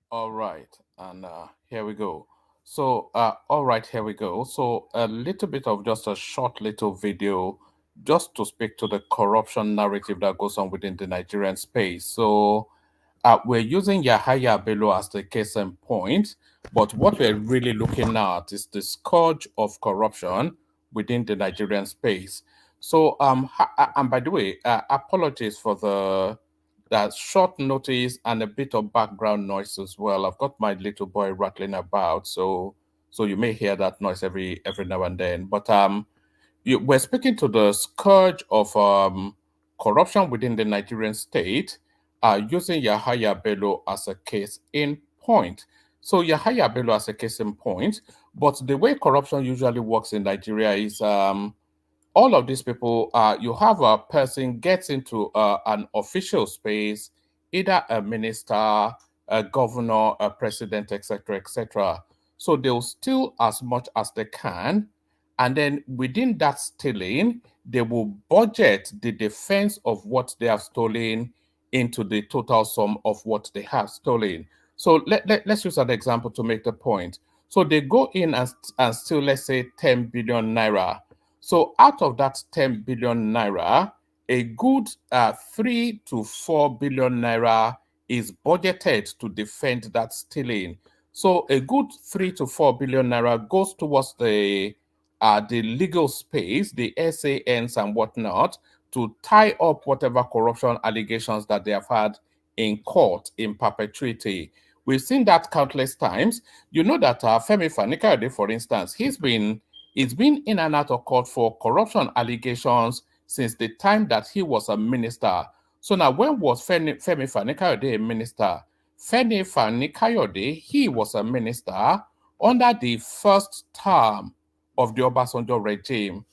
All right, and here we go. All right, here we go. So, a little bit of just a short little video just to speak to the corruption narrative that goes on within the Nigerian space. We're using Yahaya Bello as the case in point, but what we're really looking at is the scourge of corruption within the Nigerian space. And by the way, apologies for the that short notice and a bit of background noise as well. I've got my little boy rattling about, so you may hear that noise every now and then. We're speaking to the scourge of corruption within the Nigerian state, using Yahaya Bello as a case in point. So Yahaya Bello as a case in point, but the way corruption usually works in Nigeria is all of these people, you have a person gets into an official space, either a minister, a governor, a president, etc., etc. So they'll steal as much as they can, and then within that stealing, they will budget the defense of what they have stolen into the total sum of what they have stolen. So let's use an example to make the point. So they go in and steal, let's say, 10 billion naira. So out of that 10 billion naira, a good 3 to 4 billion naira is budgeted to defend that stealing. So a good 3 to 4 billion naira goes towards the legal space, the SANs and whatnot, to tie up whatever corruption allegations that they have had in court in perpetuity. We've seen that countless times. You know that Femi Fanikade, for instance, he's been in and out of court for corruption allegations since the time that he was a minister. So now, when was Femi Fani-Kayode a minister? Femi Fani-Kayode, he was a minister under the first term of the Obasanjo regime.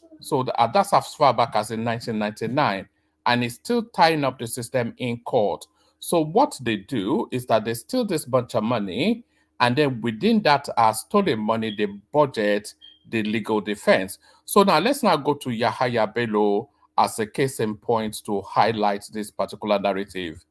That's as far back as in 1999, and he's still tying up the system in court. So what they do is that they steal this bunch of money, and then within that stolen money, they budget the legal defense. So now let's now go to Yahaya Bello as a case in point to highlight this particular narrative.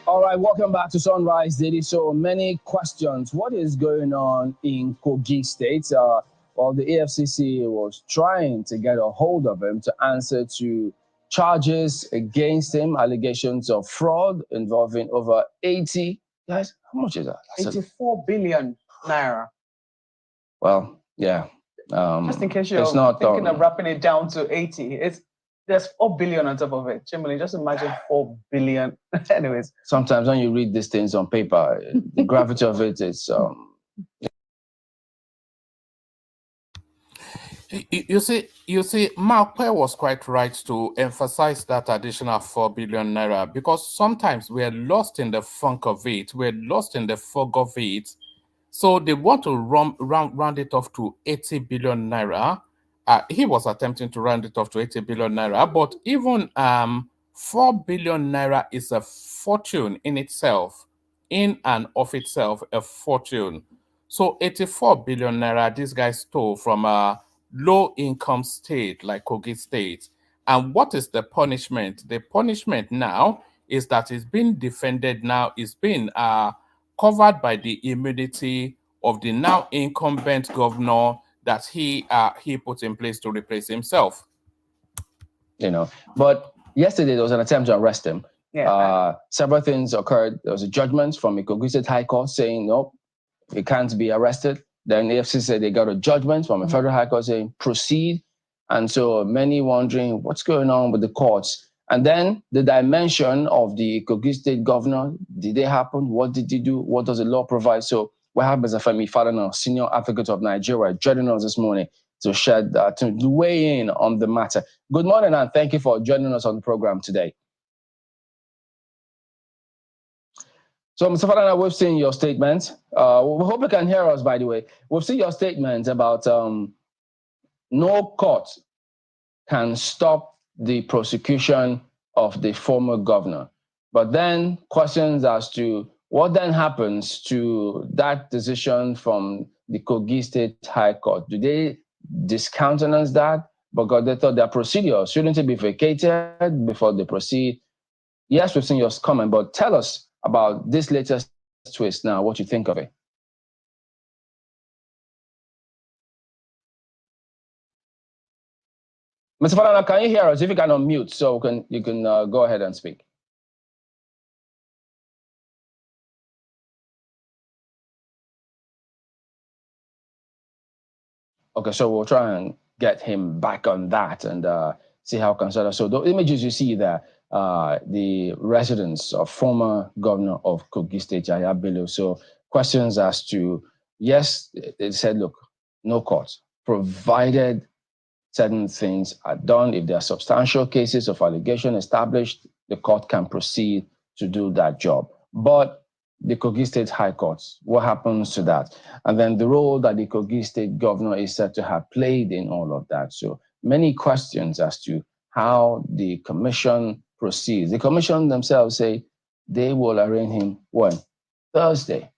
All right, welcome back to Sunrise Daily. So many questions. What is going on in Kogi State? Well, the AFCC was trying to get a hold of him to answer to charges against him, allegations of fraud involving over 80. Guys, how much is that? 84 billion naira. Well, yeah. Just in case you're thinking of wrapping it down to 80, there's 4 billion on top of it. Chimney, just imagine 4 billion. Anyways. Sometimes when you read these things on paper, the gravity of it is You see, Mark Pear was quite right to emphasize that additional 4 billion naira, because sometimes we're lost in the funk of it, we're lost in the fog of it. So they want to round it off to 80 billion naira. He was attempting to round it off to 80 billion naira, but even 4 billion naira is a fortune in itself, in and of itself, a fortune. So 84 billion naira, this guy stole from a low income state like Kogi State. And what is the punishment? The punishment now is that it's been defended now, it's been covered by the immunity of the now incumbent governor that he put in place to replace himself. But yesterday there was an attempt to arrest him. Yeah. Several things occurred. There was a judgment from the Kogi State High Court saying, no, he can't be arrested. Then the AFC said they got a judgment from a federal high court saying proceed. And so many wondering what's going on with the courts. And then the dimension of the Kogi State governor, did they happen? What did he do? What does the law provide? So we have Mr. Femi Falana, Senior Advocate of Nigeria, joining us this morning to weigh in on the matter. Good morning, and thank you for joining us on the program today. So, Mr. Falana, we've seen your statement. We hope you can hear us, by the way. We've seen your statement about no court can stop the prosecution of the former governor. But then questions as to what then happens to that decision from the Kogi State High Court. Do they discountenance that because they thought their procedure shouldn't it be vacated before they proceed? Yes, we've seen your comment, but tell us about this latest twist now, what you think of it. Mr. Falana, can you hear us? If you can unmute, so you can go ahead and speak. Okay, so we'll try and get him back on that and see how considered. So the images you see there, the residence of former governor of Kogi State, Yahaya Bello. So questions as to, yes, they said, look, no court, provided certain things are done. If there are substantial cases of allegation established, the court can proceed to do that job. But the Kogi State High Court, what happens to that? And then the role that the Kogi State governor is said to have played in all of that. So many questions as to how the commission proceeds. The commission themselves say they will arraign him when? Thursday.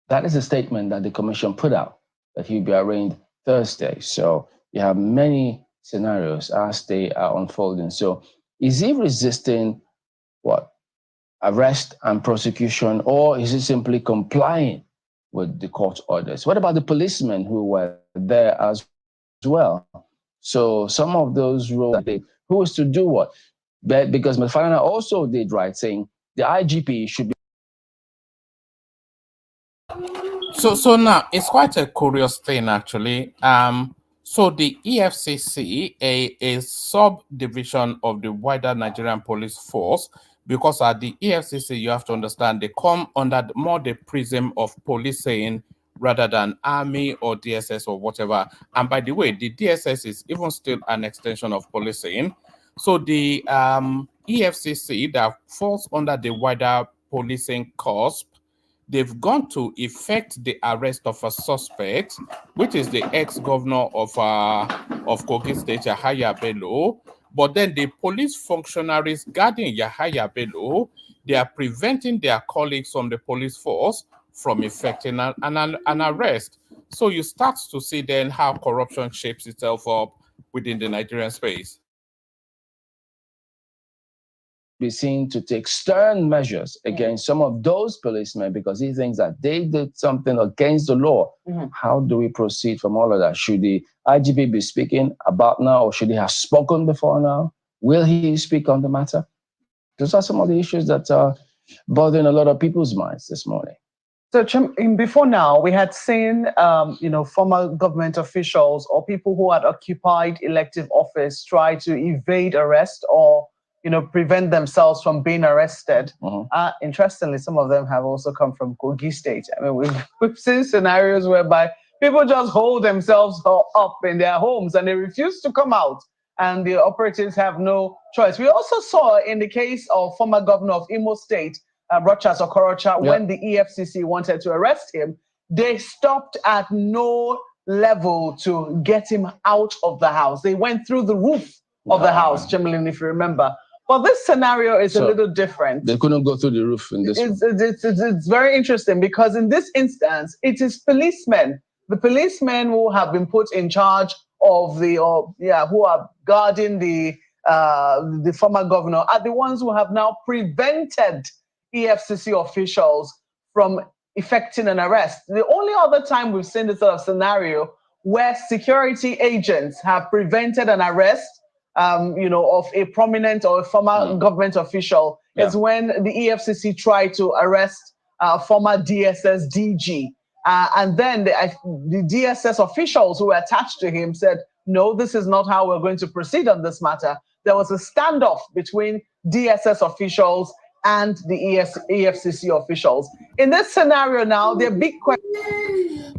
That is a statement that the commission put out, that he'll be arraigned Thursday. So you have many scenarios as they are unfolding. So is he resisting what? Arrest and prosecution, or is he simply complying with the court orders? What about the policemen who were there as well? So some of those roles, who is to do what? But because Mefana also did right, saying the IGP should be. So now it's quite a curious thing, actually. So the EFCC, a subdivision of the wider Nigerian police force, because at the EFCC, you have to understand, they come under more the prism of policing rather than army or DSS or whatever. And by the way, the DSS is even still an extension of policing. So the EFCC that falls under the wider policing cusp, they've gone to effect the arrest of a suspect, which is the ex-governor of Kogi State, Yahaya Bello. But then the police functionaries guarding Yahaya Bello, they are preventing their colleagues from the police force from effecting an arrest. So you start to see then how corruption shapes itself up within the Nigerian space. Be seen to take stern measures against some of those policemen because he thinks that they did something against the law. How do we proceed from all of that? Should the IGP be speaking about now, or should he have spoken before now? Will he speak on the matter? Those are some of the issues that are bothering a lot of people's minds this morning. So before now, we had seen, former government officials or people who had occupied elective office try to evade arrest or prevent themselves from being arrested. Interestingly, some of them have also come from Kogi State. I mean, we've seen scenarios whereby people just hold themselves up in their homes and they refuse to come out, and the operatives have no choice. We also saw in the case of former governor of Imo State, Rochas Okorocha, when the EFCC wanted to arrest him, they stopped at no level to get him out of the house. They went through the roof of the house, Chimlin, if you remember. Well, this scenario is a little different. They couldn't go through the roof in this one. It's very interesting because in this instance, it is policemen, the policemen who have been put in charge of who are guarding the former governor, are the ones who have now prevented EFCC officials from effecting an arrest. The only other time we've seen this sort of scenario where security agents have prevented an arrest of a prominent or a former government official is when the EFCC tried to arrest former DSS DG. And then the DSS officials who were attached to him said, no, this is not how we're going to proceed on this matter. There was a standoff between DSS officials and the EFCC officials. In this scenario now, there are big questions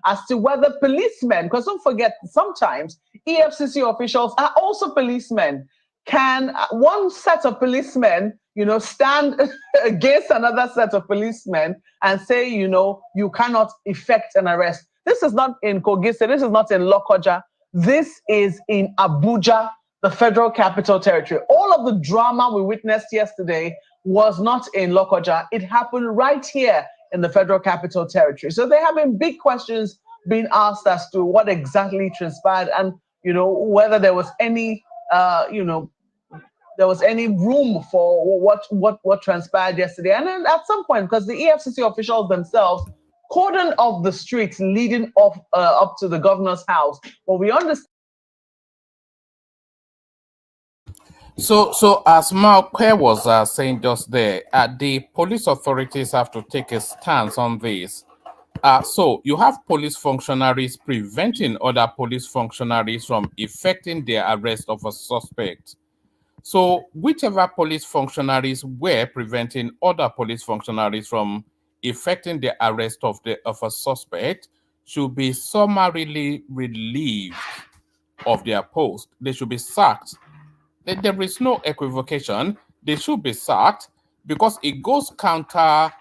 as to whether policemen, because don't forget, sometimes EFCC officials are also policemen. can one set of policemen, stand against another set of policemen and say, you cannot effect an arrest? This is not in Kogise. This is not in Lokoja. This is in Abuja, the Federal Capital Territory. All of the drama we witnessed yesterday was not in Lokoja. It happened right here in the Federal Capital Territory. So there have been big questions being asked as to what exactly transpired and, whether there was any, there was any room for what transpired yesterday. And then at some point, because the EFCC officials themselves cordoned off the streets leading off up to the governor's house. But we understand. So as Malquer was saying just there, the police authorities have to take a stance on this. So you have police functionaries preventing other police functionaries from effecting the arrest of a suspect. So whichever police functionaries were preventing other police functionaries from effecting the arrest of a suspect should be summarily relieved of their post. They should be sacked. There is no equivocation. They should be sacked because it goes counter.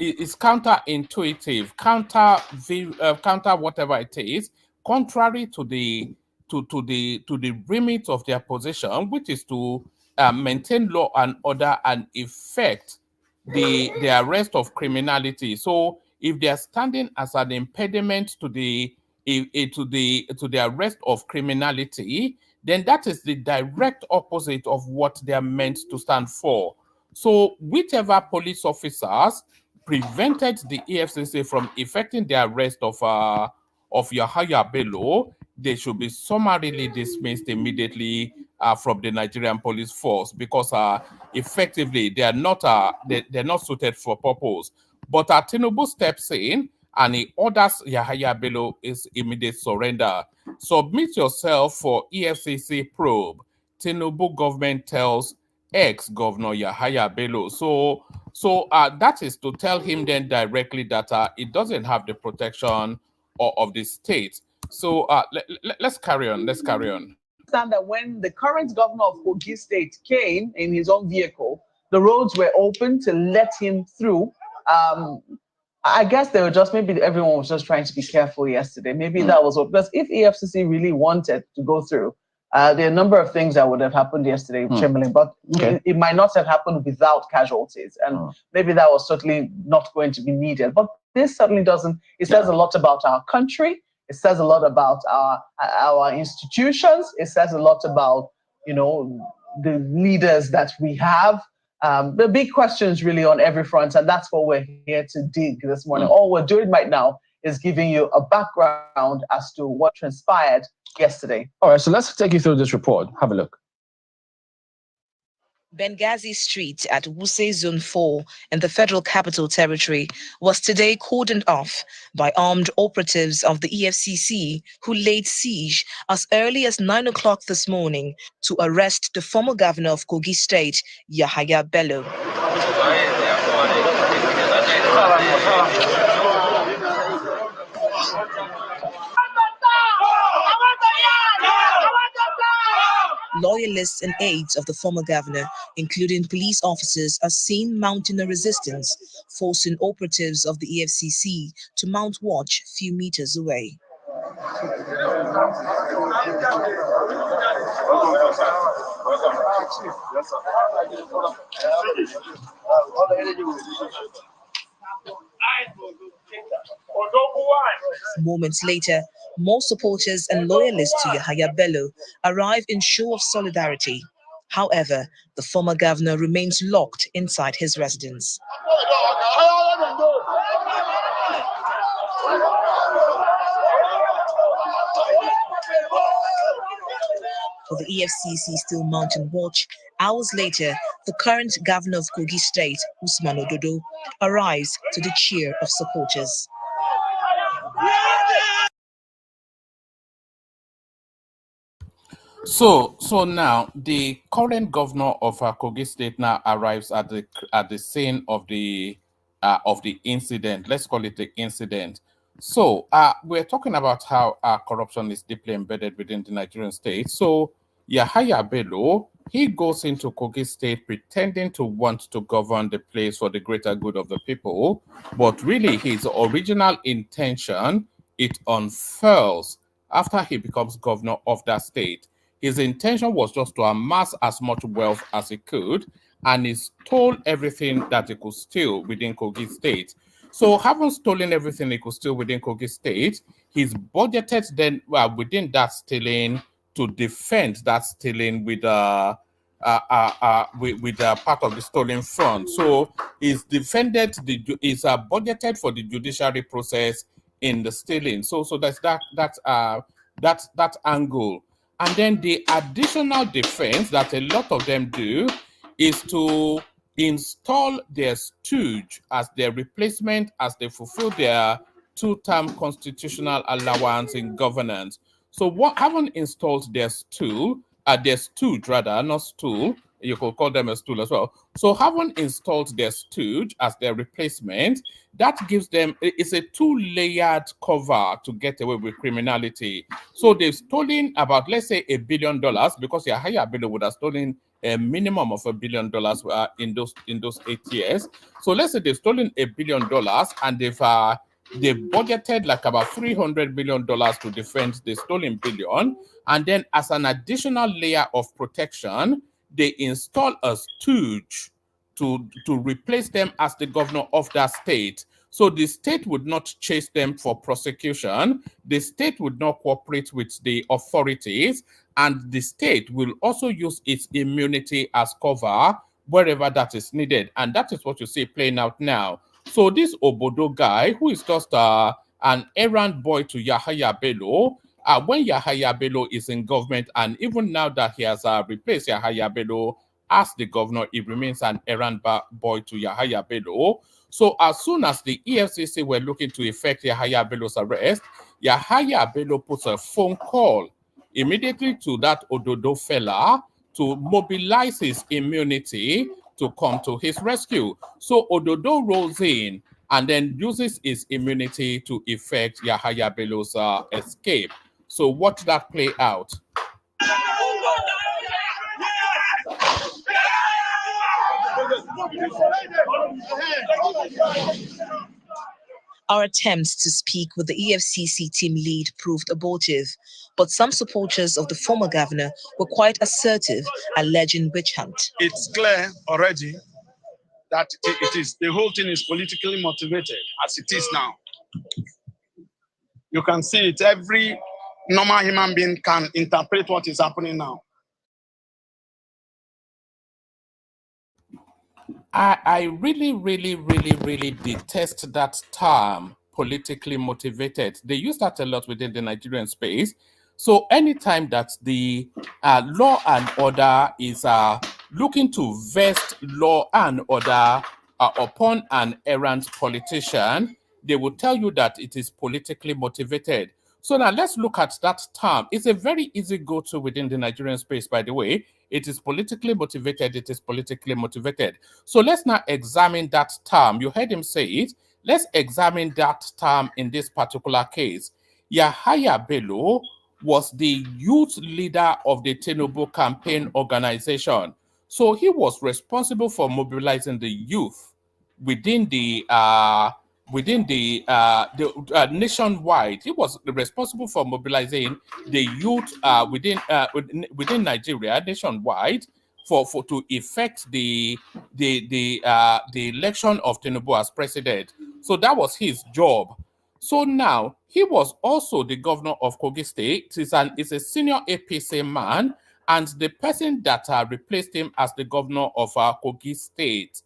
It's counterintuitive, counter whatever it is, contrary to the remit of their position, which is to maintain law and order and effect the arrest of criminality. So if they are standing as an impediment to the arrest of criminality, then that is the direct opposite of what they are meant to stand for. So whichever police officers prevented the EFCC from effecting the arrest of Yahaya Bello, they should be summarily dismissed immediately from the Nigerian police force because effectively they are not they're not suited for purpose. But Tinubu steps in and he orders Yahaya Bello is immediate surrender. Submit yourself for EFCC probe. Tinubu government tells ex-governor Yahaya Bello. So that is to tell him then directly that it doesn't have the protection of the state. So let's carry on. Let's carry on. Understand that when the current governor of Kogi State came in his own vehicle, the roads were open to let him through. I guess they were just, maybe everyone was just trying to be careful yesterday. Maybe that was what, because if EFCC really wanted to go through, there are a number of things that would have happened yesterday, Chamberlain, but it might not have happened without casualties. And maybe that was certainly not going to be needed. But this certainly doesn't, it says a lot about our country. It says a lot about our institutions. It says a lot about, the leaders that we have. The big questions really on every front, and that's what we're here to dig this morning. All we're doing right now is giving you a background as to what transpired yesterday. All right, so let's take you through this report. Have a look. Benghazi Street at Wuse Zone 4 in the Federal Capital Territory was today cordoned off by armed operatives of the EFCC who laid siege as early as 9 o'clock this morning to arrest the former governor of Kogi State, Yahaya Bello. Loyalists and aides of the former governor, including police officers, are seen mounting a resistance, forcing operatives of the EFCC to mount watch a few meters away. Moments later, more supporters and loyalists to Yahaya Bello arrive in show of solidarity. However, the former governor remains locked inside his residence. For the EFCC still mounting watch, hours later, the current governor of Kogi State, Usman Ododo, arrives to the cheer of supporters. So now the current governor of Kogi State now arrives at the scene of the incident. Let's call it the incident. So we're talking about how corruption is deeply embedded within the Nigerian state. So Yahaya Bello he goes into Kogi State pretending to want to govern the place for the greater good of the people, but really his original intention, it unfurls after he becomes governor of that state. His intention was just to amass as much wealth as he could, and he stole everything that he could steal within Kogi State. So, having stolen everything he could steal within Kogi State, he's budgeted then within that stealing to defend that stealing with part of the stolen fund. So he's defended is budgeted for the judiciary process in the stealing. So that's that angle. And then the additional defense that a lot of them do is to install their stooge as their replacement as they fulfill their two-term constitutional allowance in governance. So what haven't installed their stooge rather, not stool. You could call them a stool as well. So haven't installed their stooge as their replacement. That gives them, it's a two-layered cover to get away with criminality. So they've stolen about, let's say, $1 billion, because Yahaya Bello would have stolen a minimum of $1 billion in those 8 years. So let's say they've stolen $1 billion and they've budgeted like about $300 million to defend the stolen billion. And then as an additional layer of protection, they install a stooge to replace them as the governor of that state. So the state would not chase them for prosecution. The state would not cooperate with the authorities. And the state will also use its immunity as cover wherever that is needed. And that is what you see playing out now. So this Obodo guy, who is just an errand boy to Yahaya Bello, when Yahaya Bello is in government, and even now that he has replaced Yahaya Bello as the governor, he remains an errand boy to Yahaya Bello. So as soon as the EFCC were looking to effect Yahaya Bello's arrest, Yahaya Bello puts a phone call immediately to that Ododo fella to mobilize his immunity to come to his rescue. So Ododo rolls in and then uses his immunity to effect Yahaya Bello's escape. So watch that play out. Our attempts to speak with the EFCC team lead proved abortive, but some supporters of the former governor were quite assertive, alleging witch hunt. It's clear already that the whole thing is politically motivated as it is now. You can see it. Every normal human being can interpret what is happening now. I really detest that term, politically motivated. They use that a lot within the Nigerian space. So anytime that the law and order is looking to vest law and order upon an errant politician, they will tell you that it is politically motivated. So now let's look at that term. It's a very easy go-to within the Nigerian space, by the way. It is politically motivated. It is politically motivated. So let's now examine that term. You heard him say it. Let's examine that term in this particular case. Yahaya Bello was the youth leader of the Tinubu campaign organization. So he was responsible for mobilizing the youth within the nationwide. He was responsible for mobilizing the youth within Nigeria nationwide for to effect the election of Tinubu as president. So that was his job. So now he was also the governor of Kogi State. He's a senior APC man, and the person that replaced him as the governor of Kogi State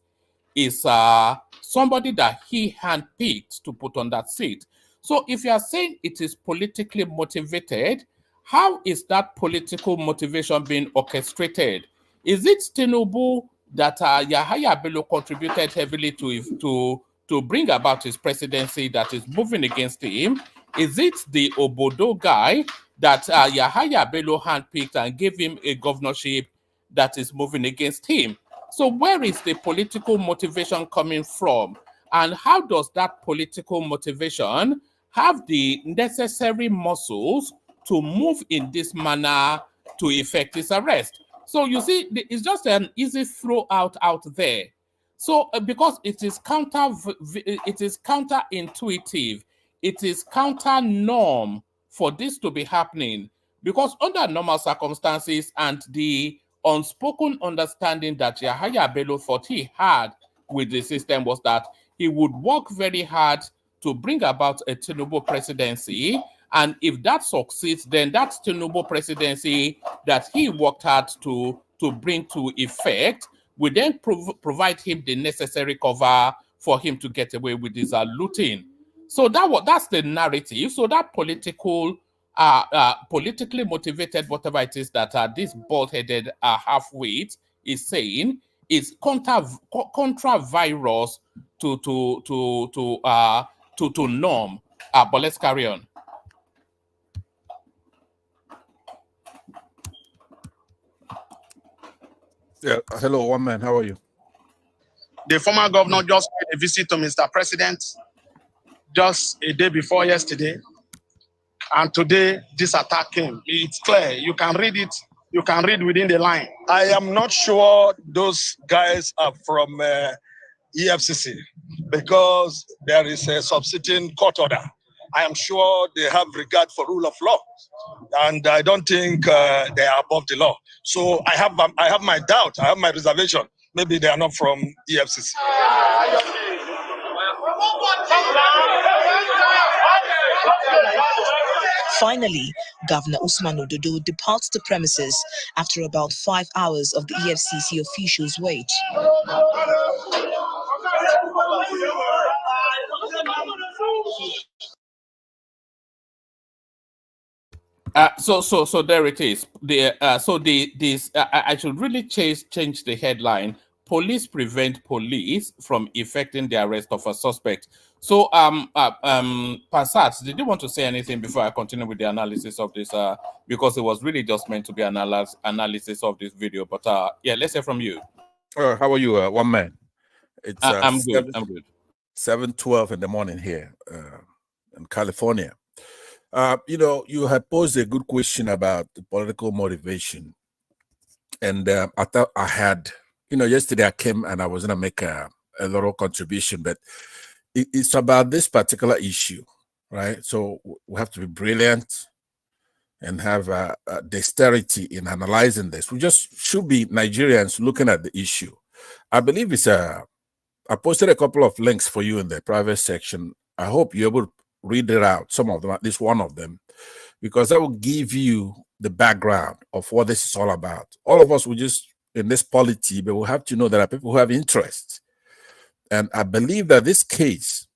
is somebody that he handpicked to put on that seat. So if you are saying it is politically motivated, how is that political motivation being orchestrated? Is it Tinubu that Yahaya Bello contributed heavily to bring about his presidency that is moving against him? Is it the Obodo guy that Yahaya Bello handpicked and gave him a governorship that is moving against him? So where is the political motivation coming from? And how does that political motivation have the necessary muscles to move in this manner to effect his arrest? So you see, it's just an easy throw out there. So because it is counterintuitive, it is counter norm for this to be happening, because under normal circumstances and the unspoken understanding that Yahaya Bello thought he had with the system was that he would work very hard to bring about a Tinubu presidency, and if that succeeds, then that Tinubu presidency that he worked hard to bring to effect will then provide him the necessary cover for him to get away with his looting. So that's the narrative. So that politically motivated, whatever it is that this bald-headed half-wit is saying, is contra virus to norm. But let's carry on. Yeah. Hello, one man. How are you? The former governor just paid a visit to Mr. President just a day before yesterday. And today, this attack came. It's clear. You can read it. You can read within the line. I am not sure those guys are from EFCC because there is a subsisting court order. I am sure they have regard for rule of law, and I don't think they are above the law. So I have my doubt. I have my reservation. Maybe they are not from EFCC. Finally, Governor Usman Ododo departs the premises after about 5 hours of the EFCC officials' wait. So there it is. I should really change the headline. Police prevent police from effecting the arrest of a suspect. So Passat, did you want to say anything before I continue with the analysis of this? Because it was really just meant to be an analysis of this video. But yeah, let's hear from you. How are you, one man? It's I'm good. I'm good. 7:12 in the morning here in California. You have posed a good question about the political motivation. And I thought I had, yesterday I came and I was going to make a little contribution, but it's about this particular issue, right? So we have to be brilliant and have dexterity in analyzing this. We just should be Nigerians looking at the issue. I believe I posted a couple of links for you in the private section. I hope you're able to read it out, some of them, at least one of them, because that will give you the background of what this is all about. All of us will just in this polity, but we have to know there are people who have interests. And I believe that this case,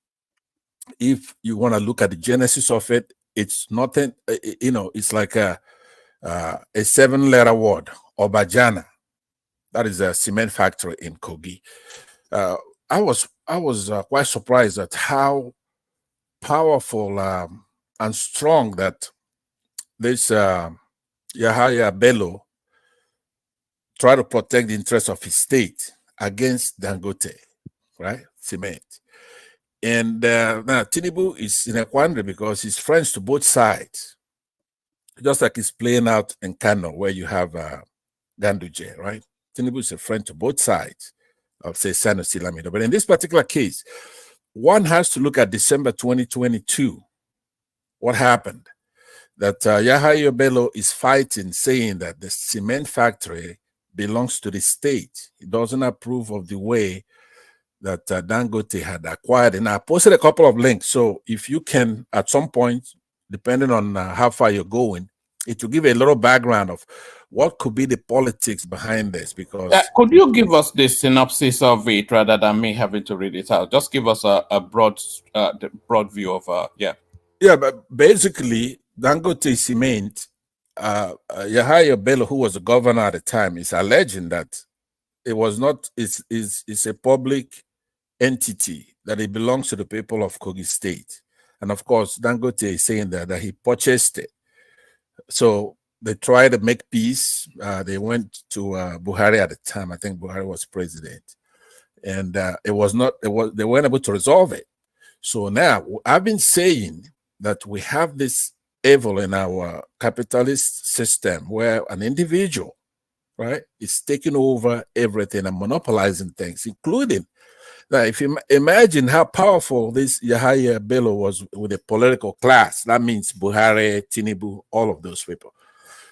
if you want to look at the genesis of it, it's nothing, it's like a 7-letter word, Obajana. That is a cement factory in Kogi. I was quite surprised at how powerful and strong that this Yahaya Bello tried to protect the interests of his state against Dangote, right? Cement. And now Tinubu is in a quandary because he's friends to both sides, just like it's playing out in Kano where you have Ganduje, right? Tinubu is a friend to both sides of, say, Sanusi Lamido. But in this particular case, one has to look at December 2022. What happened? That Yahaya Bello is fighting, saying that the cement factory belongs to the state. He doesn't approve of the way that Dangote had acquired. And I posted a couple of links. So if you can, at some point, depending on how far you're going, it will give a little background of what could be the politics behind this. Because could you give us the synopsis of it rather than me having to read it out? Just give us a broad view of yeah. Yeah, but basically, Dangote Cement, Yahaya Bello, who was the governor at the time, is alleging that it was not, it's a public entity, that it belongs to the people of Kogi State. And of course, Dangote is saying that he purchased it. So they tried to make peace. They went to Buhari at the time. I think Buhari was president. And they weren't able to resolve it. So now I've been saying that we have this evil in our capitalist system where an individual right? It's taking over everything and monopolizing things, including. Now, if you imagine how powerful this Yahaya Bello was with the political class, that means Buhari, Tinubu, all of those people.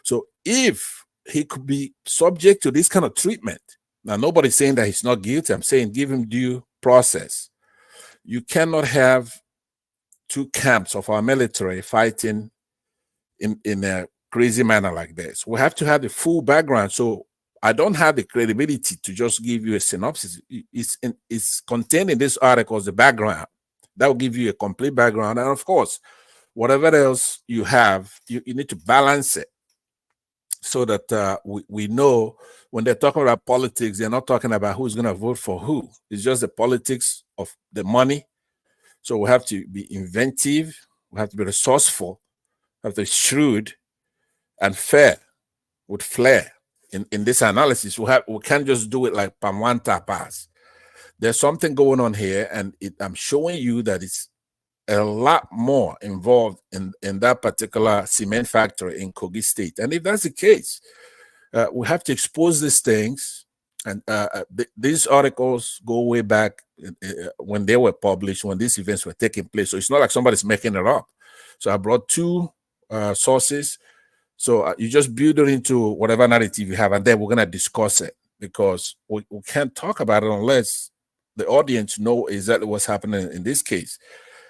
So if he could be subject to this kind of treatment, now nobody's saying that he's not guilty. I'm saying give him due process. You cannot have two camps of our military fighting in a crazy manner like this. We have to have the full background. So I don't have the credibility to just give you a synopsis. It's contained in this article as the background. That will give you a complete background. And of course, whatever else you have, you need to balance it so that we know when they're talking about politics, they're not talking about who's going to vote for who. It's just the politics of the money. So we have to be inventive. We have to be resourceful. We have to be shrewd and fair with flair in this analysis. We can't just do it like Pamwanta pass. There's something going on here, and I'm showing you that it's a lot more involved in that particular cement factory in Kogi State. And if that's the case, we have to expose these things. And these articles go way back when they were published, when these events were taking place. So it's not like somebody's making it up. So I brought two sources. So you just build it into whatever narrative you have, and then we're going to discuss it, because we can't talk about it unless the audience know exactly what's happening in this case.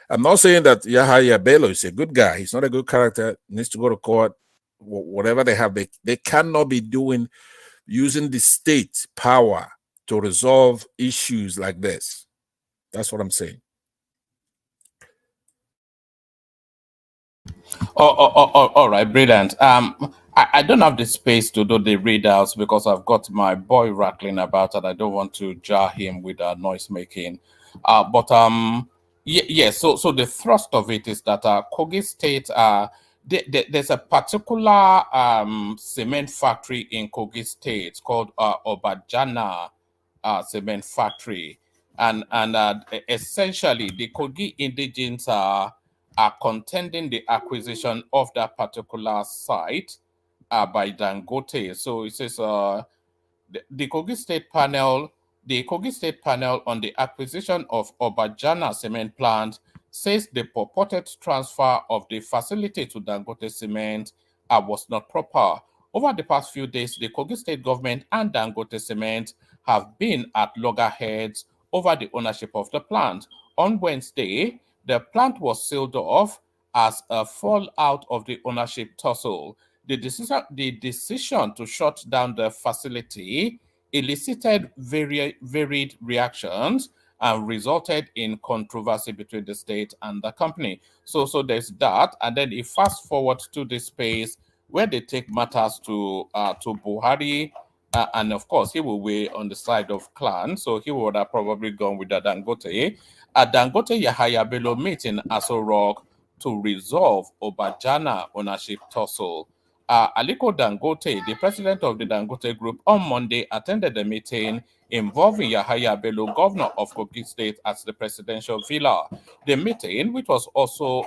I'm not saying that Yahaya Bello is a good guy. He's not a good character. He needs to go to court. Whatever they have, they cannot be using the state power to resolve issues like this. That's what I'm saying. All right, brilliant. I don't have the space to do the readouts because I've got my boy rattling about and I don't want to jar him with noise making. Yeah. So the thrust of it is that Kogi State, there's a particular cement factory in Kogi State called Obajana cement factory, and essentially the Kogi indigenes are contending the acquisition of that particular site by Dangote. So it says the Kogi State panel on the acquisition of Obajana cement plant says the purported transfer of the facility to Dangote Cement was not proper. Over the past few days, the Kogi State government and Dangote Cement have been at loggerheads over the ownership of the plant. On Wednesday, the plant was sealed off as a fallout of the ownership tussle. The decision to shut down the facility elicited varied reactions and resulted in controversy between the state and the company. So there's that, and then if fast forward to the space where they take matters to Buhari, and of course he will weigh on the side of clan, so he would have probably gone with the Dangote. Dangote Yahaya Bello meeting Aso Rock to resolve Obajana ownership tussle. Aliko Dangote, the president of the Dangote Group, on Monday attended the meeting involving Yahaya Bello, governor of Kogi State, at the presidential villa. The meeting, which also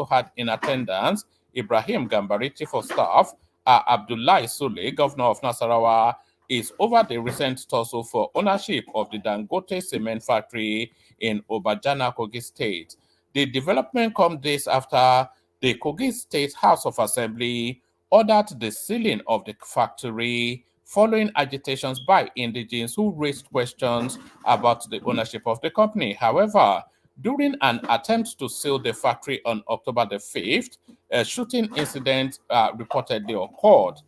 had in attendance Ibrahim Gambari, chief of staff, Abdullahi Sule, governor of Nasarawa, is over the recent tussle for ownership of the Dangote cement factory in Obajana, Kogi State. The development comes days after the Kogi State House of Assembly ordered the sealing of the factory following agitations by indigenes who raised questions about the ownership of the company. However, during an attempt to seal the factory on October the 5th, a shooting incident reportedly occurred.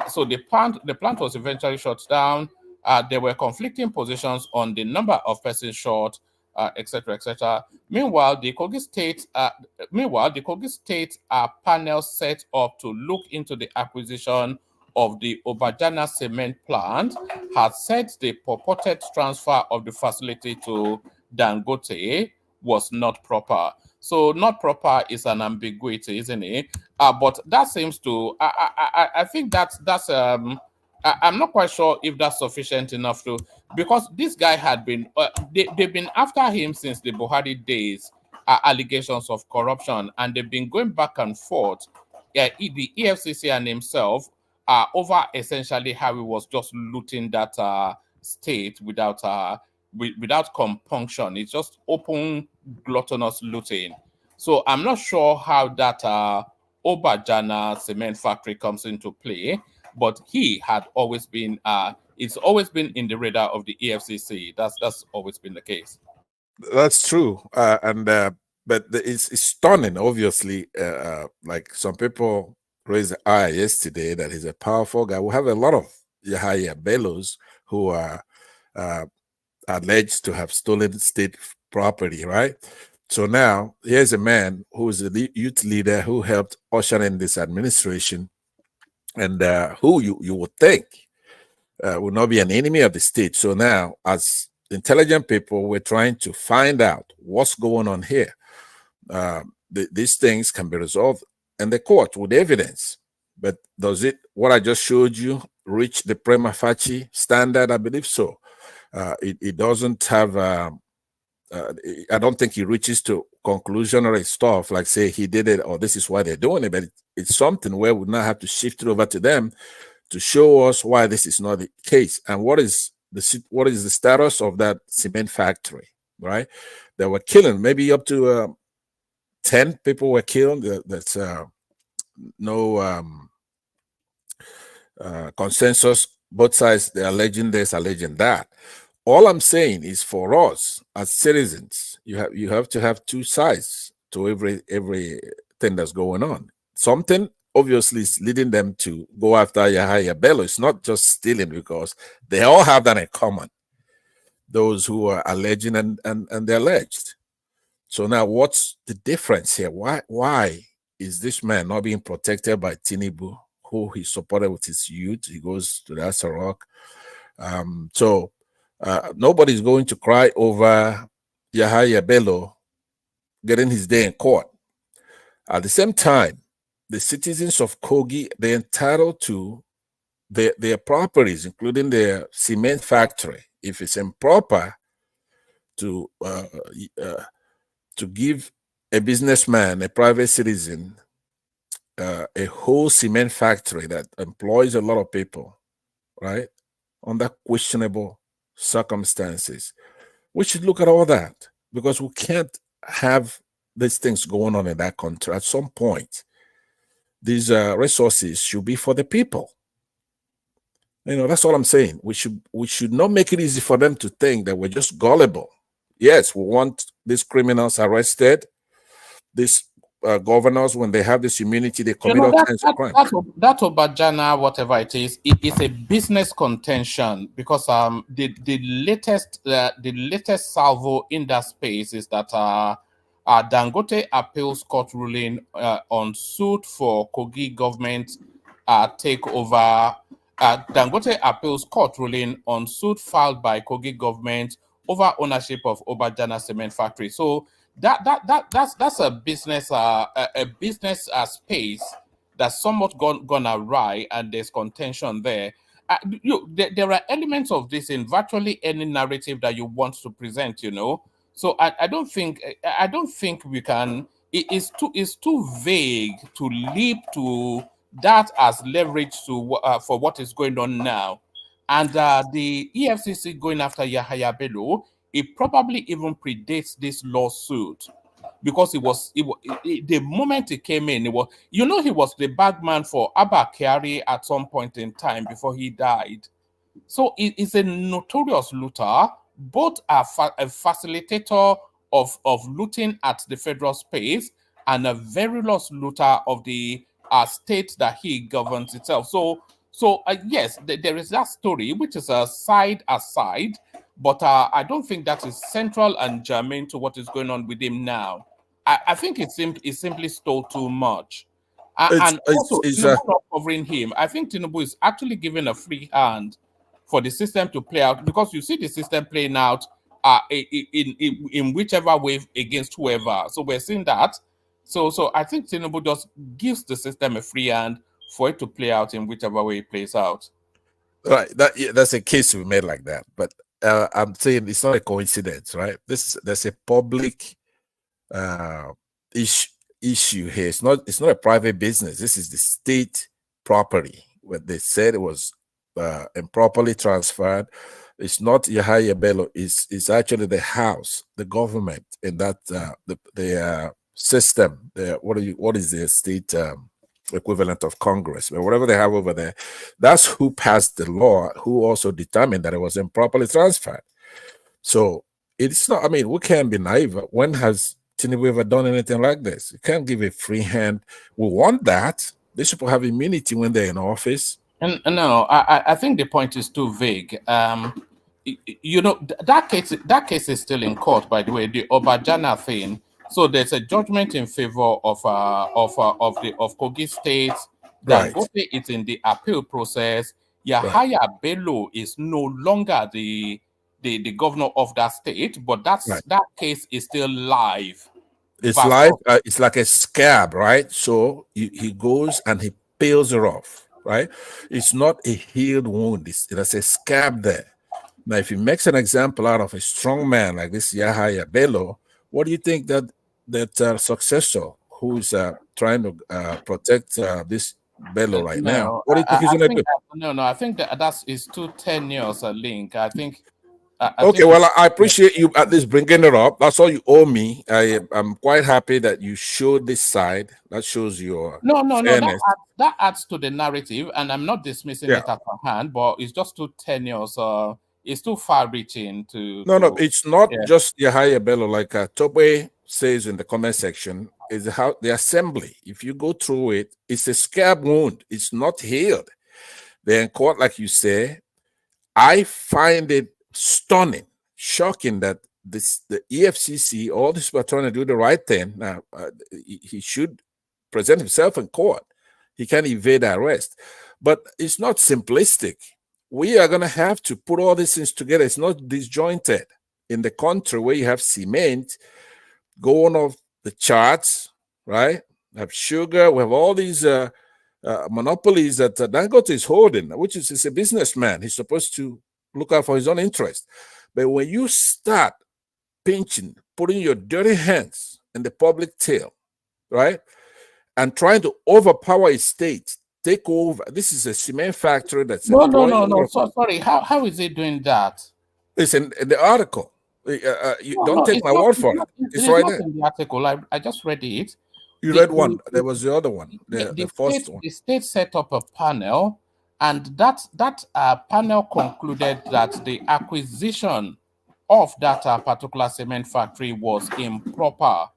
So the plant was eventually shut down. There were conflicting positions on the number of persons shot, etc., etc. Meanwhile, the Kogi State panel set up to look into the acquisition of the Obajana cement plant had said the purported transfer of the facility to Dangote was not proper. So not proper is an ambiguity, isn't it? But that seems to I think that's I'm not quite sure if that's sufficient enough to, because this guy had been they've been after him since the Buhari days, allegations of corruption, and they've been going back and forth. Yeah, the EFCC and himself over essentially how he was just looting that state without compunction. It's just open gluttonous looting. So I'm not sure how that Obajana cement factory comes into play, but he had always been it's always been in the radar of the EFCC. That's always been the case. That's true, but it's stunning. Obviously, like some people raised the eye yesterday that he's a powerful guy. We have a lot of Yahaya Bellos who are alleged to have stolen state property, right? So now here's a man who is a youth leader who helped usher in this administration, and who you would think would not be an enemy of the state. So now, as intelligent people, we're trying to find out what's going on here. These things can be resolved in the court with evidence, but does it, what I just showed you, reach the prima facie standard? I believe so. It doesn't have, I don't think it reaches to conclusionary stuff like say he did it or this is why they're doing it, but it's something where we now have to shift it over to them to show us why this is not the case and what is the status of that cement factory, right? They were killing, maybe up to 10 people were killed. That's no consensus. Both sides, they're alleging this, alleging that. All I'm saying is for us as citizens, you have to have two sides to everything that's going on. Something obviously is leading them to go after Yahaya Bello. It's not just stealing, because they all have that in common. Those who are alleging and they're alleged. So now what's the difference here? Why is this man not being protected by Tinubu, who he supported with his youth? He goes to the Asa Rock. Nobody's going to cry over Yahaya Bello getting his day in court. At the same time, the citizens of Kogi, they're entitled to their properties, including their cement factory. If it's improper to give a businessman, a private citizen, a whole cement factory that employs a lot of people, right, under questionable circumstances, we should look at all that, because we can't have these things going on in that country. At some point, these resources should be for the people. That's all I'm saying. We should not make it easy for them to think that we're just gullible. Yes, we want these criminals arrested. These governors, when they have this immunity, they commit all kinds of crime. That Obajana, whatever it is a business contention, because the latest salvo in that space is that Dangote appeals court ruling on suit for Kogi government takeover. Dangote appeals court ruling on suit filed by Kogi government over ownership of Obajana cement factory. So that's a business space that's somewhat gone awry, and there's contention there. There are elements of this in virtually any narrative that you want to present. So I don't think we can. It's too vague to leap to that as leverage to for what is going on now. And the EFCC going after Yahaya Bello, it probably even predates this lawsuit, because the moment he came in, he was the bagman for Abba Kyari at some point in time before he died. So he's a notorious looter, both a facilitator of looting at the federal space and a verilous looter of the state that he governs itself. So yes, there is that story, which is a side aside, but I don't think that is central and germane to what is going on with him now. I think it simply stole too much. And also, Tinubu not covering him. I think Tinubu is actually giving a free hand for the system to play out, because you see the system playing out in whichever way against whoever. So we're seeing that. So I think Tinubu just gives the system a free hand for it to play out in whichever way it plays out. Right. That's a case we made like that. But I'm saying it's not a coincidence, right? There's a public issue here. It's not a private business. This is the state property. what they said it was improperly transferred. It's not Yahaya Bello. It's actually the House, the government, in that the system. What is the state equivalent of Congress, but whatever they have over there, that's who passed the law. Who also determined that it was improperly transferred. So it's not. I mean, we can't be naive. When has Tinubu ever done anything like this? You can't give a free hand. We want that. These people have immunity when they're in office. And no, I think the point is too vague. You know, that case is still in court, by the way, the Obajana thing. So there's a judgment in favor of Kogi State. Right. Dangote is in the appeal process. Yahaya Bello is no longer the governor of that state, but that case is still live. It's live. It's like a scab, right? So he goes and he peels it off, right? It's not a healed wound. There's a scab there. Now, if he makes an example out of a strong man like this Yahaya Bello, what do you think that successor who's trying to protect this Bello right now? What do you think he's going to do? No, I think that is too tenuous a link. I think. Okay, well, I appreciate you at least bringing it up. That's all you owe me. I'm quite happy that you showed this side. That shows your fairness. That adds to the narrative, and I'm not dismissing it at hand, but it's just too tenuous. It's too far-reaching to. No, it's not just Yahaya Bello. Like Tope says in the comment section, is how the assembly. If you go through it, it's a scab wound. It's not healed. They're in court, like you say. I find it stunning, shocking that the EFCC, all these people are trying to do the right thing. Now, he should present himself in court. He can't evade arrest. But it's not simplistic. We are going to have to put all these things together. It's not disjointed. In the country where you have cement going off the charts, right? We have sugar. We have all these monopolies that Dangote is holding, which is a businessman. He's supposed to look out for his own interest. But when you start pinching, putting your dirty hands in the public tail, right, and trying to overpower a state, take over. This is a cement factory that's no. So, sorry, how is he doing that? It's in the article. Don't take my word for it. It's right there. In the article. I just read it. You read one. There was the other one. The first one. The state set up a panel, and that panel concluded that the acquisition of that particular cement factory was improper.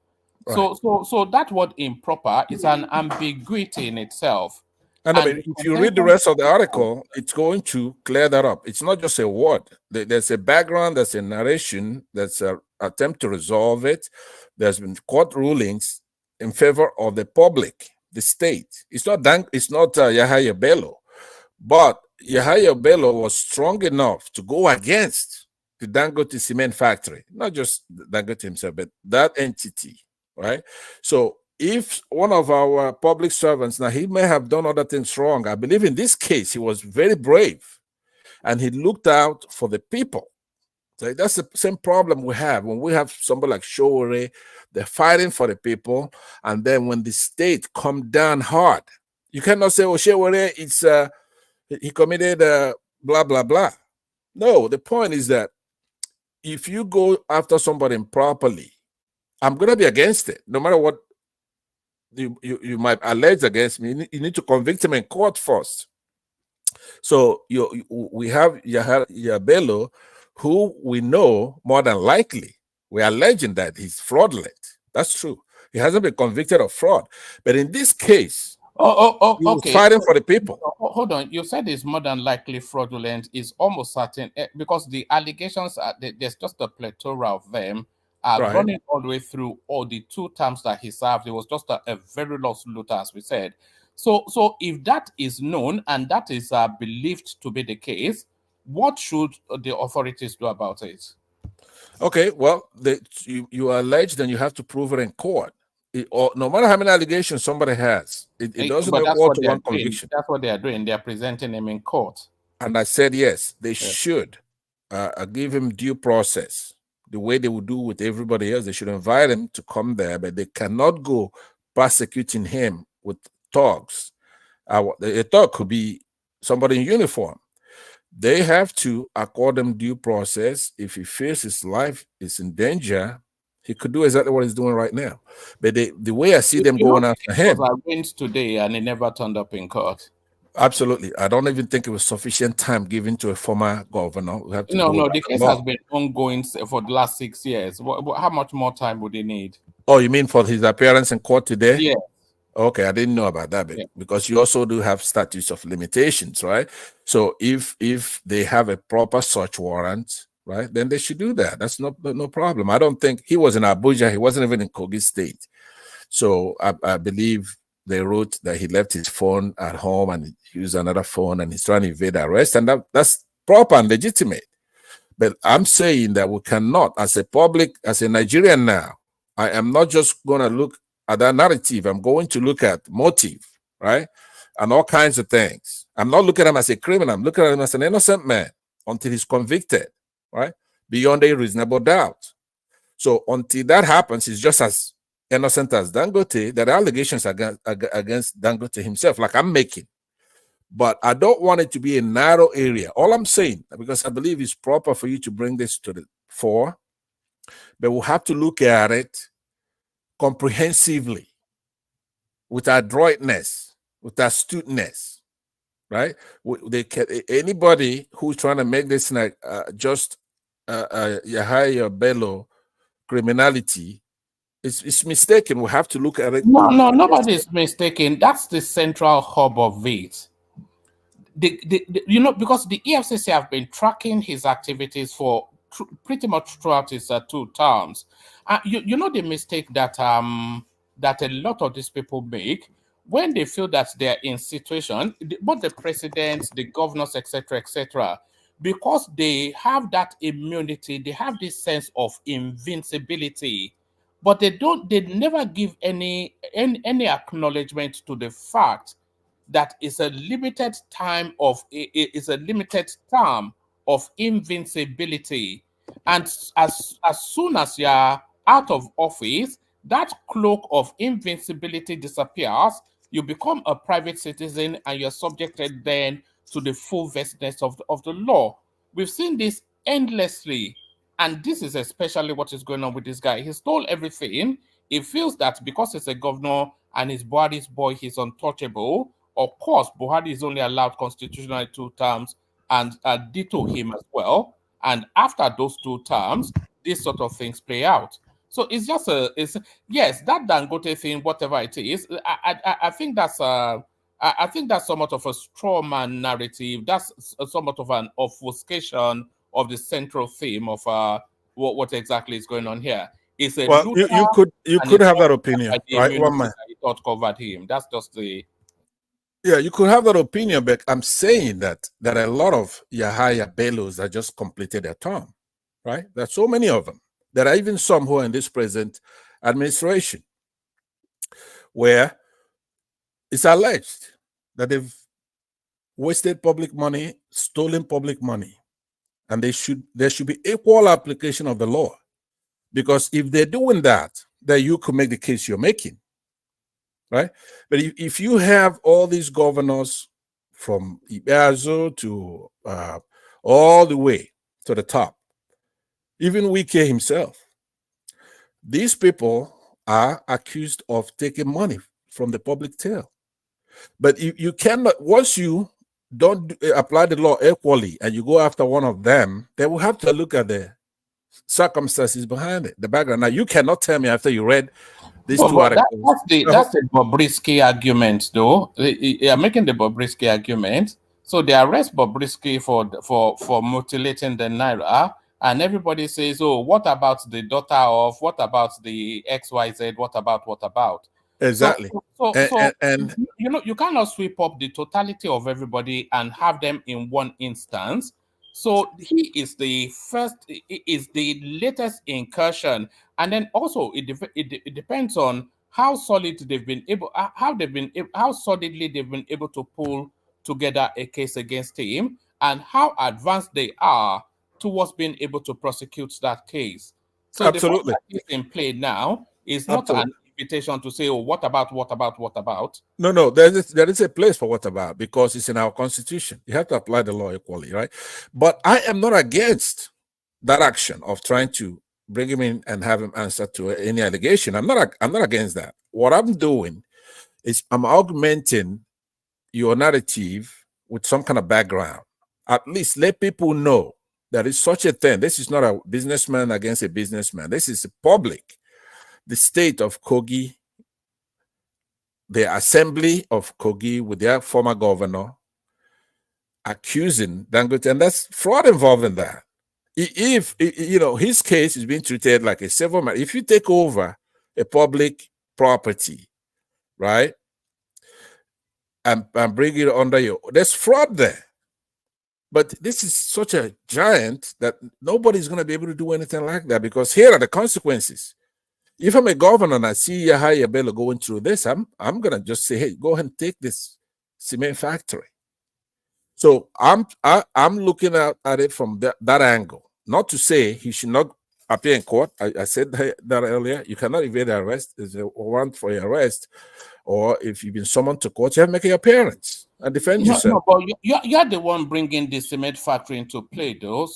Right. So that word improper is an ambiguity in itself. And I mean, if you read the rest of the article, it's going to clear that up. It's not just a word. There's a background, there's a narration, there's an attempt to resolve it. There's been court rulings in favor of the public, the state. It's not Yahaya Bello, but Yahaya Bello was strong enough to go against the Dangote cement factory, not just Dangote himself, but that entity, right? So if one of our public servants, now he may have done other things wrong, I believe in this case he was very brave and he looked out for the people. So that's the same problem we have when we have somebody like Showore. They're fighting for the people, and then when the state come down hard, you cannot say, "Oh, Showore, it's he committed blah blah blah." No, the point is that if you go after somebody improperly, I'm gonna be against it, no matter what you might allege against me. You need to convict him in court first. So we have Yahaya Bello, who we know more than likely, we are alleging that he's fraudulent. That's true. He hasn't been convicted of fraud. But in this case, he was fighting for the people. Hold on. You said it's more than likely fraudulent. Is almost certain because the allegations, there's just a plethora of them, running all the way through all the 2 terms that he served. It was just a very lost loot, as we said. So if that is known and that is believed to be the case, what should the authorities do about it? Okay, well, you allege, then you have to prove it in court. Or no matter how many allegations somebody has, it doesn't equal to one conviction. That's what they are doing. They are presenting him in court. And I said, yes, they should give him due process, the way they would do with everybody else. They should invite him to come there, but they cannot go prosecuting him with thugs. A thug could be somebody in uniform. They have to accord him due process. If he feels his life is in danger, he could do exactly what he's doing right now. But the way I see them You know, going after he was him, arraigned today and he never turned up in court. absolutely, I don't even think it was sufficient time given to a former governor. We have to No, go no, by the the case law. has been ongoing for the last 6 years. How much more time would he need? Oh, you mean for his appearance in court today? Yeah. Okay, I didn't know about that bit, Yeah. because you also do have statutes of limitations, right? So if they have a proper search warrant, right, then they should do that. That's no problem. I don't think he was in Abuja. He wasn't even in Kogi State. So I believe they wrote that he left his phone at home and he used another phone and he's trying to evade arrest, and that's proper and legitimate. But I'm saying that we cannot, as a public, as a Nigerian now, I am not just going to look at that narrative. I'm going to look at motive, right? And all kinds of things. I'm not looking at him as a criminal. I'm looking at him as an innocent man until he's convicted, right? Beyond a reasonable doubt. So until that happens, he's just as innocent as Dangote. There are allegations against Dangote himself, like I'm making. But I don't want it to be a narrow area. All I'm saying, because I believe it's proper for you to bring this to the fore, but we'll have to look at it comprehensively, with adroitness, with astuteness, right? Anybody who's trying to make this like just Yahaya Bello criminality, it's mistaken. We have to look at it. No, nobody is mistaken. That's the central hub of it. You know, because the EFCC have been tracking his activities for pretty much throughout his 2 terms. You know the mistake that that a lot of these people make when they feel that they're in situation, both the presidents, the governors, etc., because they have that immunity, they have this sense of invincibility, but they never give any acknowledgement to the fact that is a limited time of is a limited term of invincibility, and as soon as you are out of office, that cloak of invincibility disappears. You become a private citizen and you're subjected then to the full vastness of the law. We've seen this endlessly, and this is especially what is going on with this guy. He stole everything. He feels that because he's a governor and he's Buhari's boy, he's untouchable. Of course, Buhari is only allowed constitutionally 2 terms, and ditto him as well. And after those 2 terms, this sort of things play out. So it's just yes, that Dangote thing, whatever it is, I think that's I think that's somewhat of a straw man narrative. That's somewhat of an obfuscation of the central theme of what exactly is going on here. It's a Well, looter, you and could it's have that not opinion, by the right? One immunity man. that he thought covered him. That's just the Yeah, you could have that opinion, but I'm saying that there are a lot of Yahaya Bellos that just completed their term, right? There are so many of them. There are even some who are in this present administration where it's alleged that they've wasted public money, stolen public money, and there should be equal application of the law. Because if they're doing that, then you could make the case you're making, right? But if you have all these governors from Ibazo to all the way to the top, even Wike himself, these people are accused of taking money from the public till. But you cannot, once you don't apply the law equally and you go after one of them, then we have to look at the circumstances behind it, the background. Now, you cannot tell me after you read these 2 but articles. that's the Bobrisky argument, though. They are making the Bobrisky argument. So they arrest Bobrisky for mutilating the naira, and everybody says, "Oh, what about the daughter of? What about the XYZ? What about? What about?" Exactly. So you know, you cannot sweep up the totality of everybody and have them in one instance. So he is the first, is the latest incursion, and then also it depends on how solid they've been able, how solidly they've been able to pull together a case against him, and how advanced they are towards being able to prosecute that case. So the fact Absolutely. that he's in play now is not an Absolutely. invitation to say, oh, what about? No. There is a place for what about, because it's in our constitution. You have to apply the law equally, right? But I am not against that action of trying to bring him in and have him answer to any allegation. I'm not against that. What I'm doing is I'm augmenting your narrative with some kind of background. At least let people know that it's such a thing. This is not a businessman against a businessman. This is public. The state of Kogi, the assembly of Kogi with their former governor accusing Dangote, and that's fraud involved in that. If his case is being treated like a civil matter, if you take over a public property, right, and bring it under there's fraud there. But this is such a giant that nobody's going to be able to do anything like that, because here are the consequences. If I'm a governor and I see Yahaya Bello going through this, I'm going to just say, hey, go ahead and take this cement factory. So I'm looking at it from that angle. Not to say he should not appear in court. I said that earlier. You cannot evade arrest. There's a warrant for your arrest, or if you've been summoned to court, you have to make your appearance and defend yourself. No, but you're the one bringing the cement factory into play, though.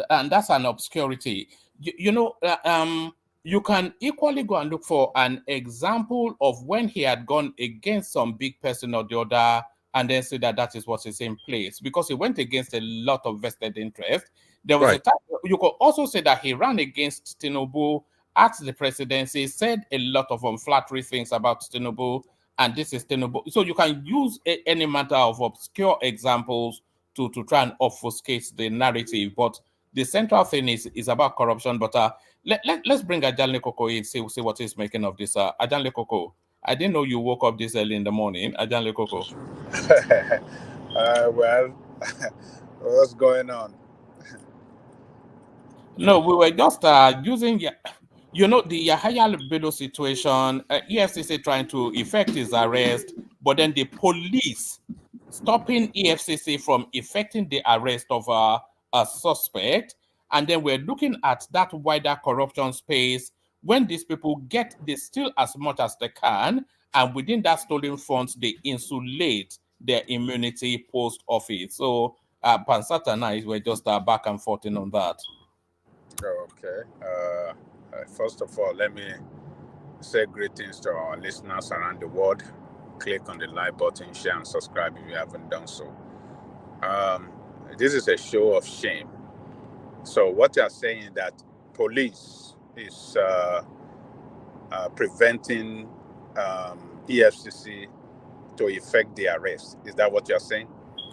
And that's an obscurity. You can equally go and look for an example of when he had gone against some big person or the other, and then say that is what is in place, because he went against a lot of vested interest. There was a time you could also say that he ran against Tinubu at the presidency, said a lot of unflattering things about Tinubu, and this is Tinubu. So you can use any matter of obscure examples to try and obfuscate the narrative. But the central thing is about corruption. But let's bring Ajanle Koko in, see what he's making of this. Ajanle Koko, I didn't know you woke up this early in the morning. Ajanle Koko. Well, what's going on? No, we were just using, the Yahaya Bello situation, EFCC trying to effect his arrest, but then the police stopping EFCC from effecting the arrest of a suspect. And then we're looking at that wider corruption space. When these people they steal as much as they can, and within that stolen funds, they insulate their immunity post-office. So Pansat and I were just back and forth on that. Okay. First of all, let me say greetings to our listeners around the world. Click on the like button, share, and subscribe if you haven't done so. This is a show of shame. So what you are saying is that police is preventing EFCC to effect the arrest. Is that what you are saying?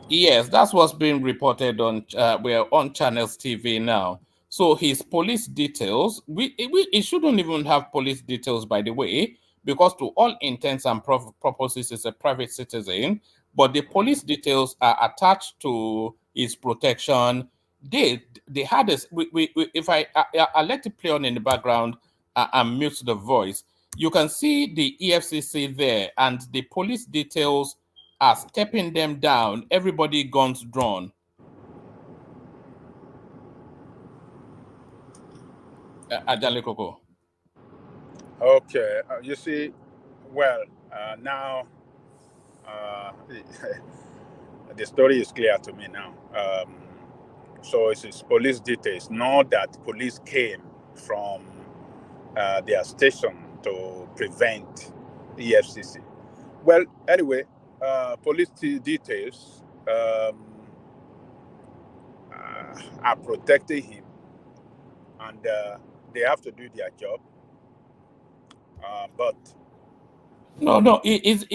Yes, that's what's being reported on. We're on Channels TV now. So his police details, it shouldn't even have police details, by the way, because to all intents and purposes, it's a private citizen. But the police details are attached to his protection. They had this. If I let it play on in the background and mute the voice, you can see the EFCC there, and the police details are stepping them down. Everybody guns drawn. Ajale Koko. Okay. You see, well, now the story is clear to me now. So it's police details, not that police came from their station to prevent EFCC. Well, anyway, police details are protecting him, and they have to do their job. But no, is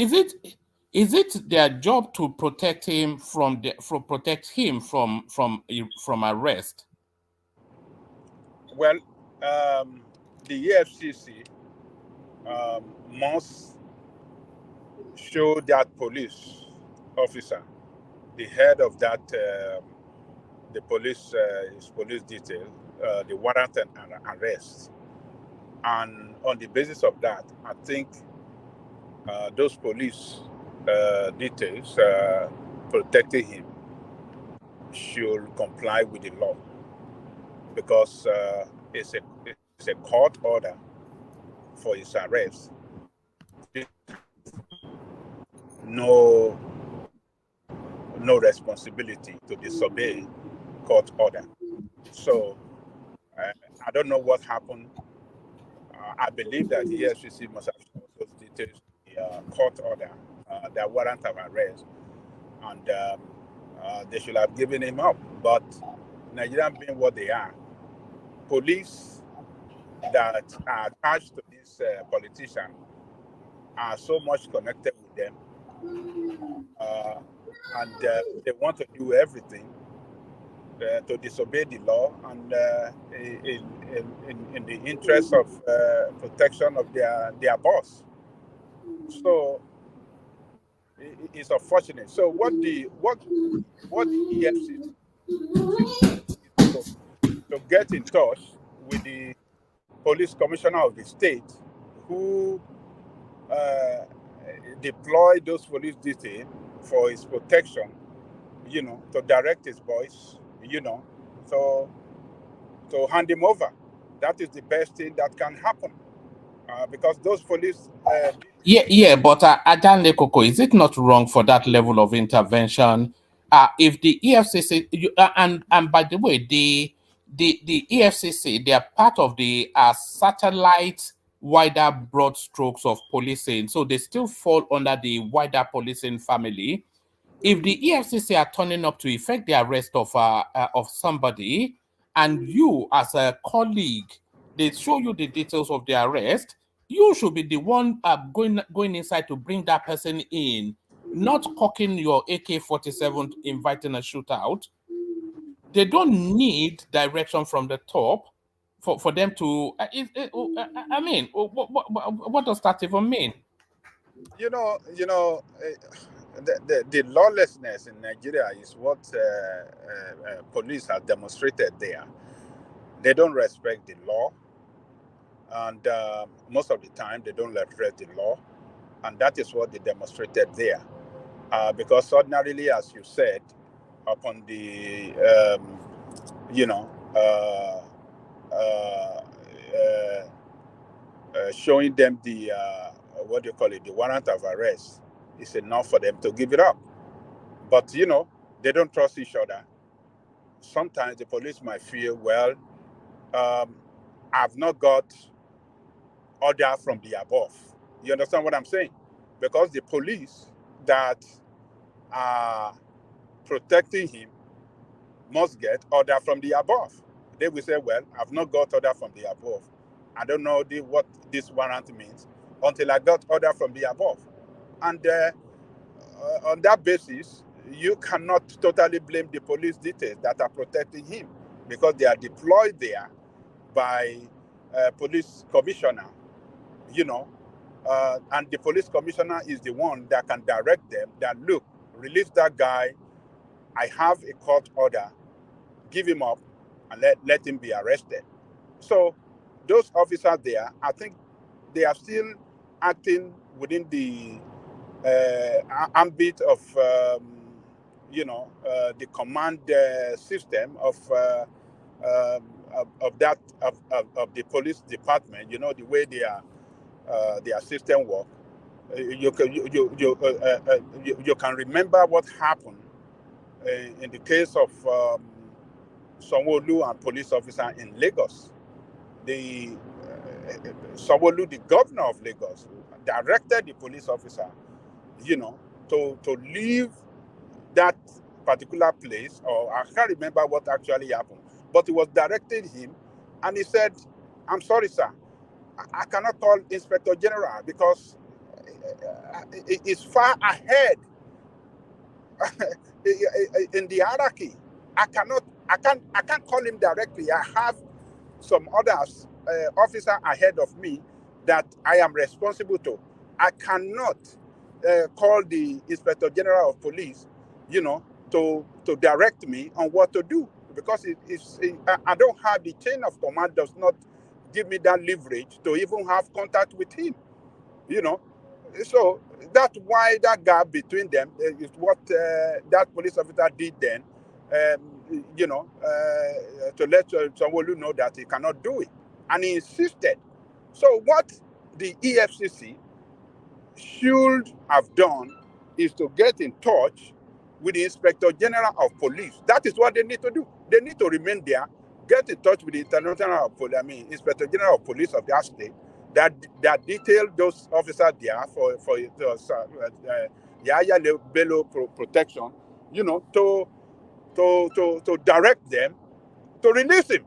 it their job to protect him from arrest? well, the EFCC must show that police officer, the head of that, the police, his police detail, the warrant and arrest. And on the basis of that, I think those police details protecting him should comply with the law, because it's a court order for his arrest. no responsibility to disobey court order. So I don't know what happened. I believe that the EFCC must have shown those details, the court order, the warrant of arrest, and they should have given him up. But Nigerian being what they are, police that are attached to this politician are so much connected with them, and they want to do everything to disobey the law and in the interest of protection of their boss. So it's unfortunate. So what the EFCC is to get in touch with the police commissioner of the state who deploy those police detail for his protection, to direct his boys, to hand him over. That is the best thing that can happen because those police. Yeah, but Adan Lekoko, is it not wrong for that level of intervention? If the EFCC, and by the way, the EFCC, they are part of the satellite wider broad strokes of policing, so they still fall under the wider policing family. If the EFCC are turning up to effect the arrest of somebody, and you as a colleague, they show you the details of the arrest, you should be the one going inside to bring that person in, not cocking your AK-47, inviting a shootout. They don't need direction from the top for them to. I mean, what does that even mean? The lawlessness in Nigeria is what police have demonstrated there. They don't respect the law, and most of the time they don't respect the law, and that is what they demonstrated there. Because ordinarily, as you said, upon the showing them the the warrant of arrest is enough for them to give it up. But they don't trust each other. Sometimes the police might feel, well, I've not got order from the above. You understand what I'm saying? Because the police that are protecting him must get order from the above. They will say, well, I've not got order from the above. I don't know what this warrant means until I got order from the above. And on that basis, you cannot totally blame the police details that are protecting him because they are deployed there by police commissioner, and the police commissioner is the one that can direct them that, look, release that guy. I have a court order. Give him up and let him be arrested. So those officers there, I think they are still acting within the ambit of, the command system of the police department. The way their system work. You can remember what happened in the case of Sanwo-Olu and police officer in Lagos. The Sanwo-Olu, the governor of Lagos, directed the police officer, to leave that particular place, or I can't remember what actually happened, but he was directing him, and he said, "I'm sorry, sir, I cannot call Inspector General because it's far ahead in the hierarchy. I can't call him directly. I have some others officer ahead of me that I am responsible to. I cannot call the Inspector General of Police, to direct me on what to do because I don't have the chain of command. Does not give me that leverage to even have contact with him, So that's why that gap between them is what that police officer did then, to let Sanwo-Olu know that he cannot do it. And he insisted. So what the EFCC should have done is to get in touch with the Inspector General of Police. That is what they need to do. They need to remain there, get in touch with the Inspector General of Police of that state, that detail those officers there for Yahaya Bello protection, to direct them to release him,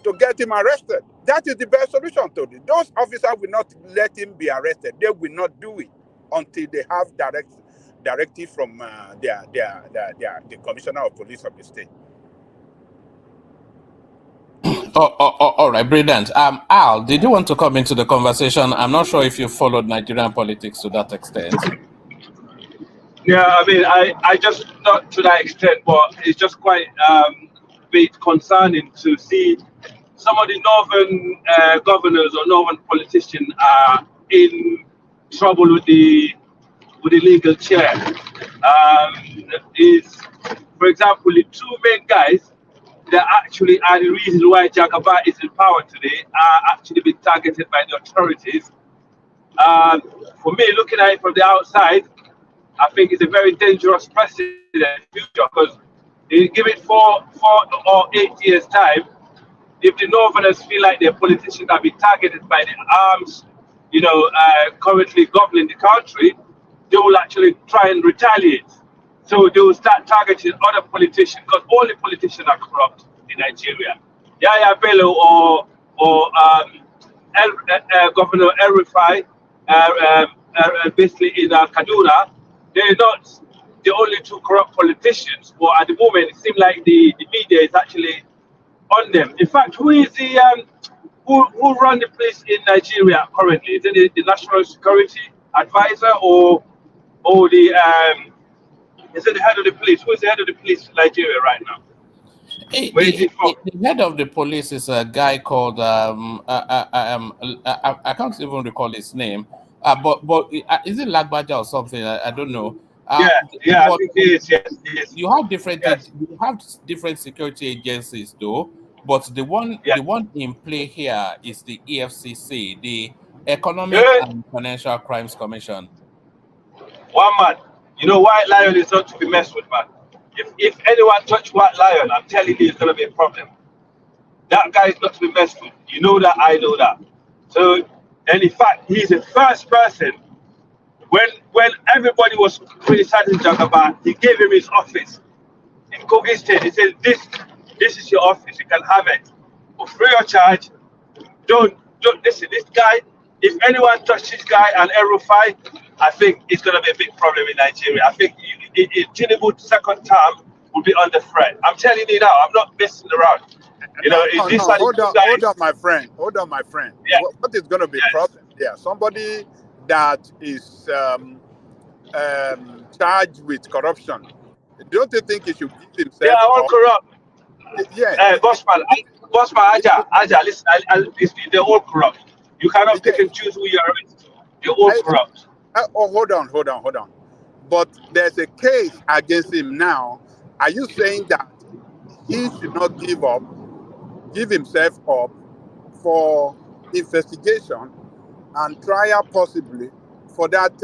to get him arrested. That is the best solution to it. Those officers will not let him be arrested. They will not do it until they have directive from the commissioner of police of the state. All right, brilliant. Al, did you want to come into the conversation? I'm not sure if you followed Nigerian politics to that extent. Yeah, I mean, I just not to that extent, but it's just quite bit concerning to see some of the northern governors or northern politicians are in trouble with the legal chair. Is, for example, the two main guys that actually are the reason why Jagaba is in power today are actually being targeted by the authorities. For me, looking at it from the outside, I think it's a very dangerous precedent in the future, because they give it 4 or 8 years' time. If the Northerners feel like their politicians are being targeted by the arms, currently governing the country, they will actually try and retaliate. So they will start targeting other politicians, because all the politicians are corrupt in Nigeria. Yahaya Bello or Governor El Rufai, basically in Kaduna, they're not the only two corrupt politicians, but at the moment it seems like the media is actually on them. In fact, who is the who run the police in Nigeria currently? Is it the National Security Advisor or the is it the head of the police? Who is the head of the police in Nigeria right now? Where is he from? The head of the police is a guy called I can't even recall his name. But is it Lagbaja or something? I don't know. I think it is. Yes, you have different security agencies though, but the one in play here is the EFCC, the Economic and Financial Crimes Commission. One man, White Lion is not to be messed with, man. If anyone touch White Lion, I'm telling you, it's gonna be a problem. That guy is not to be messed with. You know that, I know that. So, and in fact, he's the first person. When everybody was criticizing Jagaba, he gave him his office in Kogi State. He said, "This is your office. You can have it for free of charge. Don't listen. This guy. If anyone touches this guy and El Rufai, I think it's gonna be a big problem in Nigeria. I think Tinubu's second term will be under threat. I'm telling you now. I'm not messing around. Hold on, my friend. Yeah. What is going to be a problem? Yeah, somebody that is charged with corruption. Don't you think he should give himself? Yeah, all corrupt. Yeah. Bossman, Aja, listen, they're all corrupt. You cannot pick and choose who you are with. They're all corrupt. Hold on. But there's a case against him now. Are you saying that he should not give himself up for investigation and trial possibly for that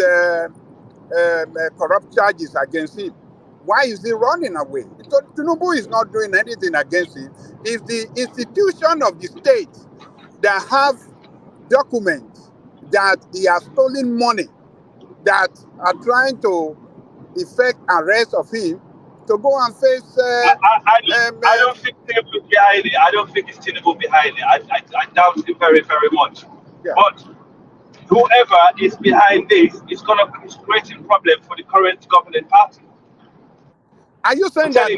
corrupt charges against him? Why is he running away? Because Tinubu is not doing anything against him. It's the institution of the state that have documents that he has stolen money that are trying to effect arrest of him to go and face. I don't think Tinubu behind it. I don't think it's Tinubu behind it. I doubt it very, very much. Yeah. But whoever is behind this is going to create a problem for the current governing party. Are you saying that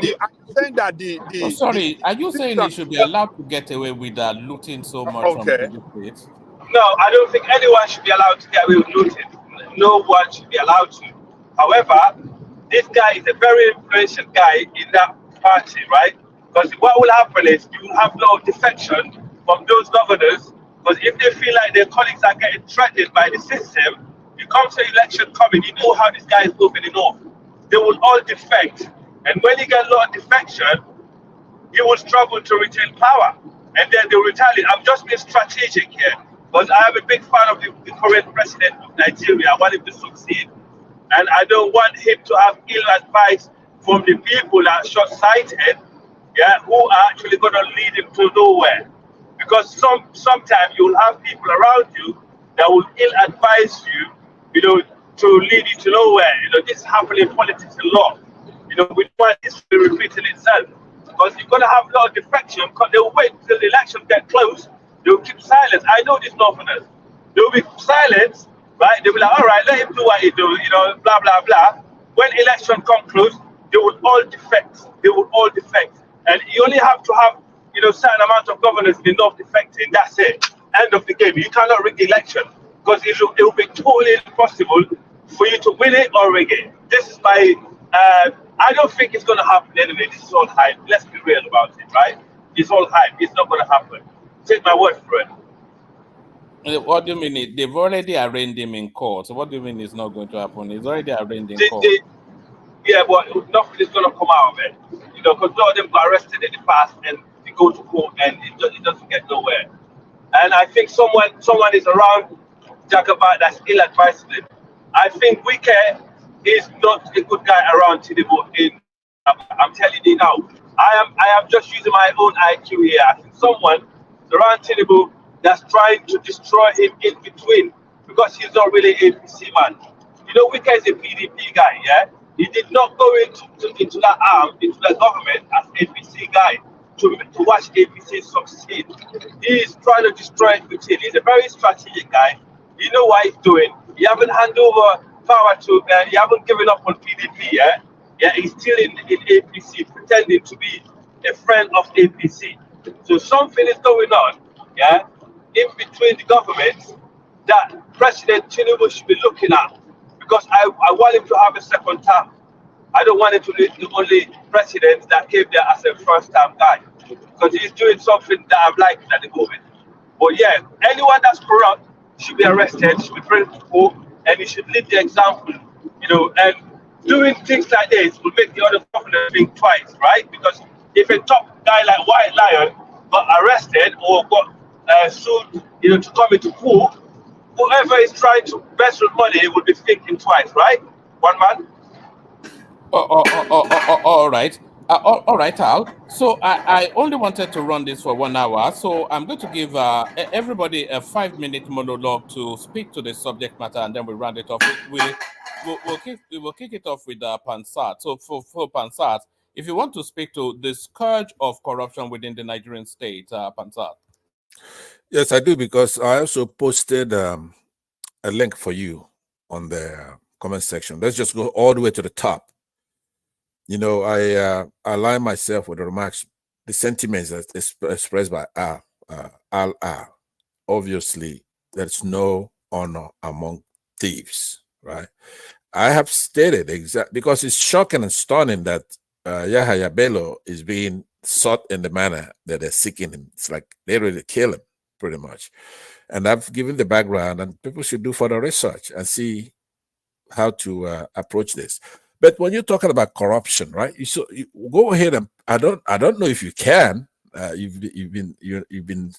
are you saying he should be allowed to get away with looting so much from the state? No, I don't think anyone should be allowed to get away with looting. No one should be allowed to. However, this guy is a very influential guy in that party, right? Because what will happen is you will have a lot of defection from those governors, because if they feel like their colleagues are getting threatened by the system, you come to election coming, you know how this guy is moving in north. They will all defect. And when you get a lot of defection, you will struggle to retain power. And then they will retaliate. I'm just being strategic here, because I am a big fan of the current president of Nigeria. I want him to succeed. And I don't want him to have ill advice from the people that are short-sighted, yeah, who are actually going to lead him to nowhere. Because sometimes you'll have people around you that will ill advise you, to lead you to nowhere. This happens in politics a lot. We don't want history repeating itself. Because you're going to have a lot of defection, because they'll wait till the election get close, they'll keep silent. I know these Northerners. They'll be silent, right? They'll be like, all right, let him do what he do, blah, blah, blah. When election comes close, they will all defect. They will all defect. And you only have to have, certain amount of governors in the North defecting. That's it. End of the game. You cannot rig the election because it will be totally impossible for you to win it or rig it. This is my, I don't think it's going to happen anyway. This is all hype. Let's be real about it, right? It's all hype. It's not going to happen. Take my word for it. What do you mean? They've already arraigned him in court. So what do you mean it's not going to happen? He's already arraigned in court. Yeah, but nothing is going to come out of it. Because a lot of them got arrested in the past and they go to court and it doesn't get nowhere. And I think someone is around Jacobite that's ill-advised him. I think Wike is not a good guy around Tinubu. I'm telling you now. I am just using my own IQ here. I think someone around Tinubu that's trying to destroy him in between because he's not really a PC man. Wike is a PDP guy, yeah? He did not go into that arm, into the government as APC guy to watch APC succeed. He is trying to destroy it within. He's a very strategic guy. You know what he's doing. He haven't handed over power to, he haven't given up on PDP, yeah? Yeah, he's still in APC, pretending to be a friend of APC. So something is going on, yeah, in between the governments that President Tinubu should be looking at. Because I want him to have a second term. I don't want him to be the only president that came there as a first-time guy. Because he's doing something that I'm liking at the moment. But yeah, anyone that's corrupt should be arrested, should be brought to court, and he should lead the example. And doing things like this will make the other governors think twice, right? Because if a top guy like White Lion got arrested or got sued, to come into court, whoever is trying to embezzle money will be thinking twice, right? One man. All right. All right, Al. So I only wanted to run this for 1 hour. So I'm going to give everybody a 5-minute monologue to speak to the subject matter, and then we'll round it off. We'll kick it off with Pansat. So for Pansat, if you want to speak to the scourge of corruption within the Nigerian state, Pansat. Yes, I do, because I also posted a link for you on the comment section. Let's just go all the way to the top. I align myself with the remarks, the sentiments that is expressed by Al. Obviously, there's no honor among thieves, right? I have stated exactly, because it's shocking and stunning that Yahaya Bello is being sought in the manner that they're seeking him. It's like they really kill him, pretty much. And I've given the background, and people should do further research and see how to approach this. But when you're talking about corruption, right? You go ahead, and I don't know if you can. You've been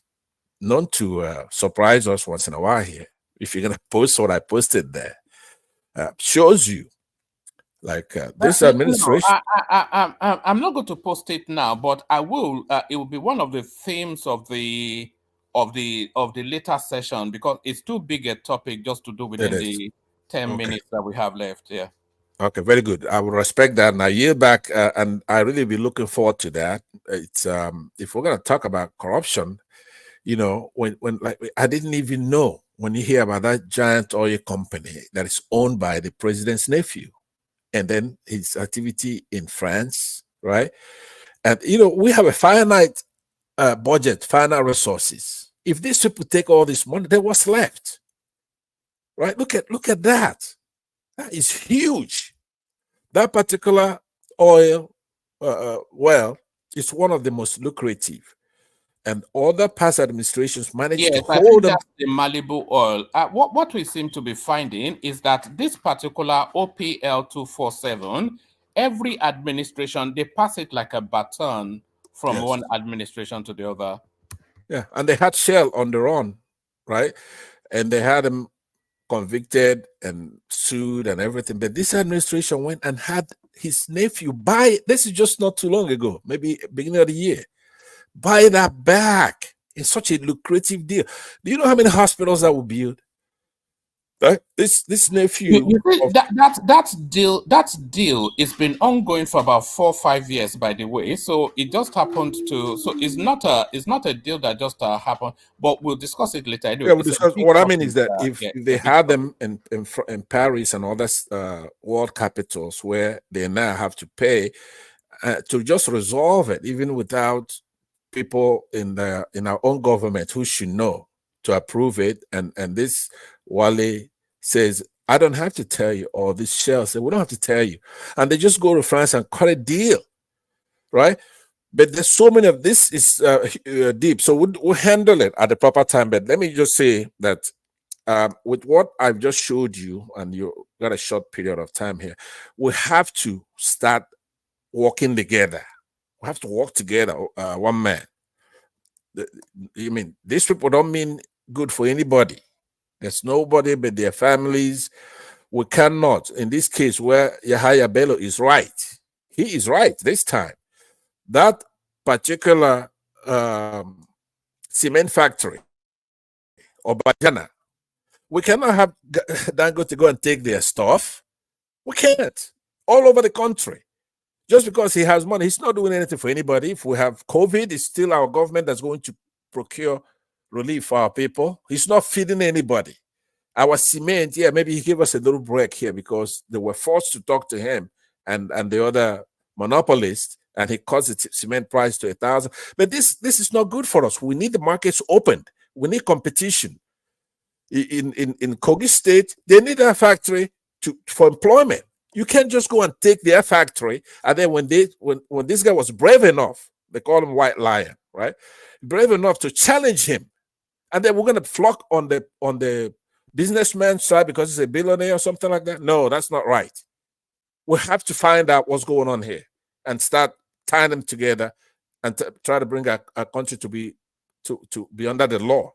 known to surprise us once in a while here. If you're gonna post what I posted there, shows you like this administration. No, I'm not going to post it now, but I will. It will be one of the themes of the later session, because it's too big a topic just to do within the 10 minutes that we have left. Yeah. Okay, very good. I will respect that, and I yield back, and I really be looking forward to that. It's if we're gonna talk about corruption, when like I didn't even know, when you hear about that giant oil company that is owned by the president's nephew, and then his activity in France, right? And we have a finite budget, finite resources. If these people take all this money, then what's left? Right? Look at that. That is huge. That particular oil well is one of the most lucrative, and other past administrations managed to hold them. That's the Malibu oil. What we seem to be finding is that this particular OPL 247, every administration, they pass it like a baton from one administration to the other. Yeah, and they had Shell on their own, right? And they had them convicted and sued and everything. But this administration went and had his nephew buy, this is just not too long ago, maybe beginning of the year, buy that back in such a lucrative deal. Do you know how many hospitals that will build? This nephew You see, that deal has been ongoing for about 4 or 5 years, by the way. So it just happened to. So it's not a deal that just happened. But we'll discuss it later. Anyway, yeah, we it's a discuss. big What I mean topic. is that Yeah, if it's they a big had topic. them in Paris and other world capitals where they now have to pay to just resolve it, even without people in our own government who should know to approve it, and this Wale says, I don't have to tell you, or this Shell said, we don't have to tell you, and they just go to France and cut a deal, right? But there's so many of this is deep, so we'll handle it at the proper time. But let me just say that with what I've just showed you, and you got a short period of time here, we have to start working together. We have to work together, one man. I mean, these people don't mean good for anybody. There's nobody but their families. We cannot, in this case where Yahaya Bello is right, he is right this time. That particular cement factory or Bajana, we cannot have Dango to go and take their stuff. We can't. All over the country. Just because he has money, he's not doing anything for anybody. If we have COVID, it's still our government that's going to procure relief for our people. He's not feeding anybody. Our cement, yeah, maybe he gave us a little break here because they were forced to talk to him and the other monopolist, and he caused the cement price to 1,000. But this is not good for us. We need the markets opened. We need competition. In Kogi State, they need a factory for employment. You can't just go and take their factory, and then when this guy was brave enough, they call him White Lion, right? Brave enough to challenge him, and then we're gonna flock on the businessman's side because he's a billionaire or something like that. No, that's not right. We have to find out what's going on here and start tying them together and try to bring our country to be under the law.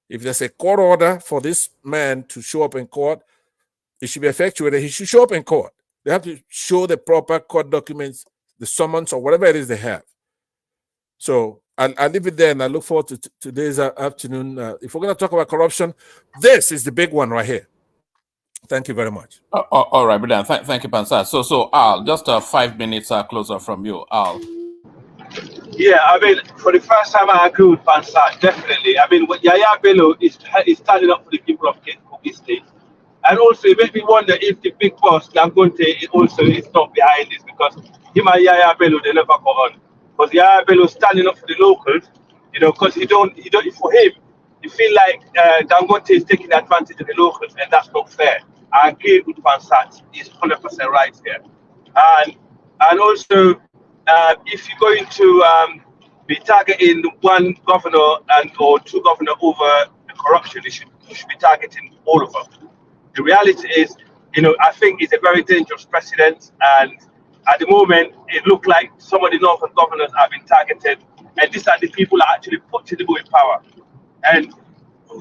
If there's a court order for this man to show up in court, it should be effectuated. He should show up in court. They have to show the proper court documents, the summons, or whatever it is they have. So I'll leave it there, and I look forward to today's afternoon. If we're going to talk about corruption, this is the big one right here. Thank you very much. All right, Brian. Thank you, Pansar. So Al, just 5 minutes closer from you, Al. Yeah, I mean, for the first time, I agree with Pansar, definitely. I mean, what Yahaya Bello is standing up for the people of Kogi State. And also, it makes me wonder if the big boss, Dangote, also is not behind this, because him and Yahaya Bello, they never go on. Because Yahaya Bello standing up for the locals, you know, because he don't, for him, you feel like Dangote is taking advantage of the locals, and that's not fair. I agree with Pansat. He's 100% right here. And also, if you're going to be targeting one governor or two governors over the corruption, you should be targeting all of them. The reality is, you know, I think it's a very dangerous precedent, and at the moment, it looked like some of the northern governors have been targeted, and these are the people that actually put Tinubu in power. And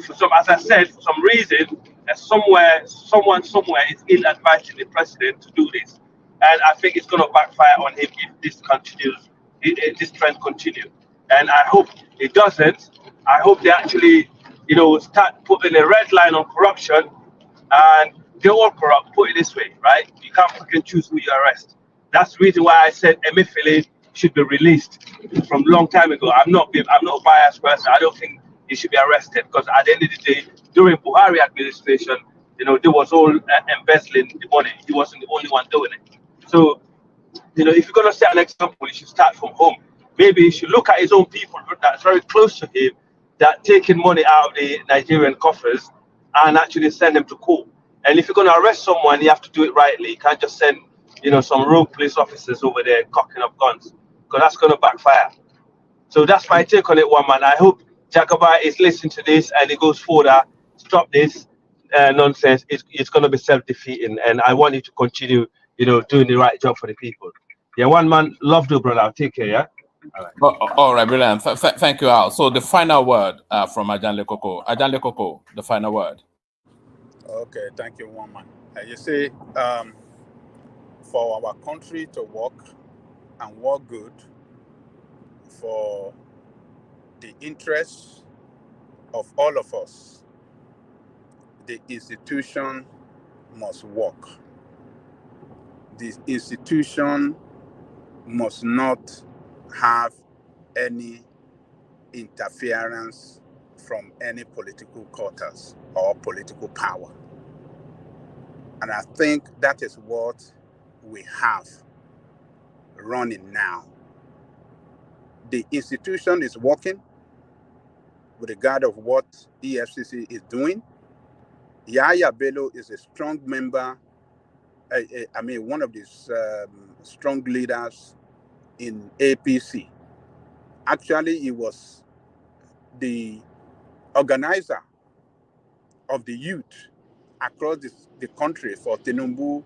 for some, as I said, for some reason, someone somewhere is ill-advising the president to do this, and I think it's going to backfire on him if this continues, if this trend continues. And I hope it doesn't. I hope they actually, you know, start putting a red line on corruption. And they're all corrupt, put it this way, right? You can't fucking choose who you arrest. That's the reason why I said Emefiele should be released from a long time ago. I'm not a biased person. I don't think he should be arrested, because at the end of the day, during Buhari administration, you know, there was all embezzling the money. He wasn't the only one doing it. So, you know, if you're going to set an example, you should start from home. Maybe he should look at his own people that's very close to him, that taking money out of the Nigerian coffers, and actually send them to court. And if you're going to arrest someone, you have to do it rightly. You can't just send, you know, some rogue police officers over there cocking up guns, because that's going to backfire. So that's my take on it, one man. I hope Jagaba is listening to this and he goes further. Stop this nonsense. It's going to be self-defeating, and I want you to continue, you know, doing the right job for the people. Yeah, one man. Love you, brother. Take care. Yeah. All right, brilliant. Thank you, Al. So the final word from Ajan Lekoko. Ajan Lekoko, the final word. Okay, thank you, woman. You see, for our country to work and work good, for the interests of all of us, the institution must work. The institution must not have any interference from any political quarters or political power. And I think that is what we have running now. The institution is working with regard of what EFCC is doing. Yahaya Bello is a strong member, one of these strong leaders in APC. Actually, he was the organizer of the youth across the country for Tinubu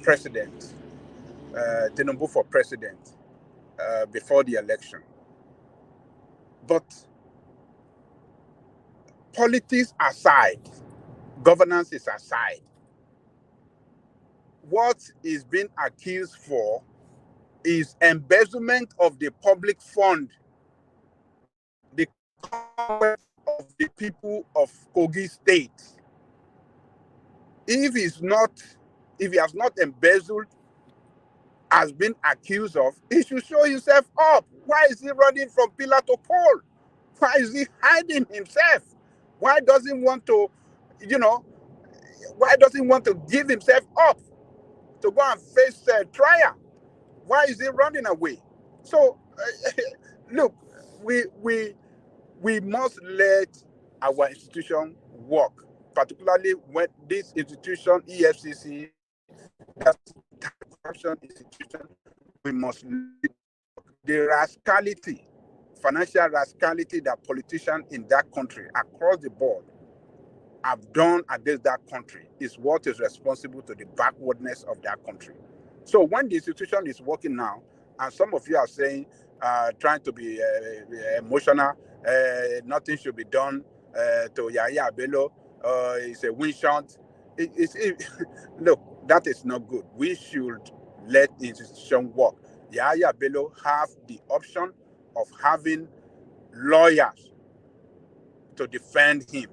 president, Tinubu for president before the election. But politics aside, governance is aside, what is being accused for is embezzlement of the public fund, the commonwealth of the people of Kogi State. If he has not embezzled, has been accused of, he should show himself up. Why is he running from pillar to pole? Why is he hiding himself? Why doesn't want to, why doesn't want to give himself up to go and face trial? Why is he running away? So, look, we must let our institution work, particularly when this institution, EFCC, that's corruption institution, we must let the rascality, financial rascality that politicians in that country across the board have done against that country is what is responsible to the backwardness of that country. So when the institution is working now, and some of you are saying, trying to be emotional, nothing should be done to Yahaya Bello, it's a win shot. Look, that is not good. We should let the institution work. Yahaya Bello have the option of having lawyers to defend him.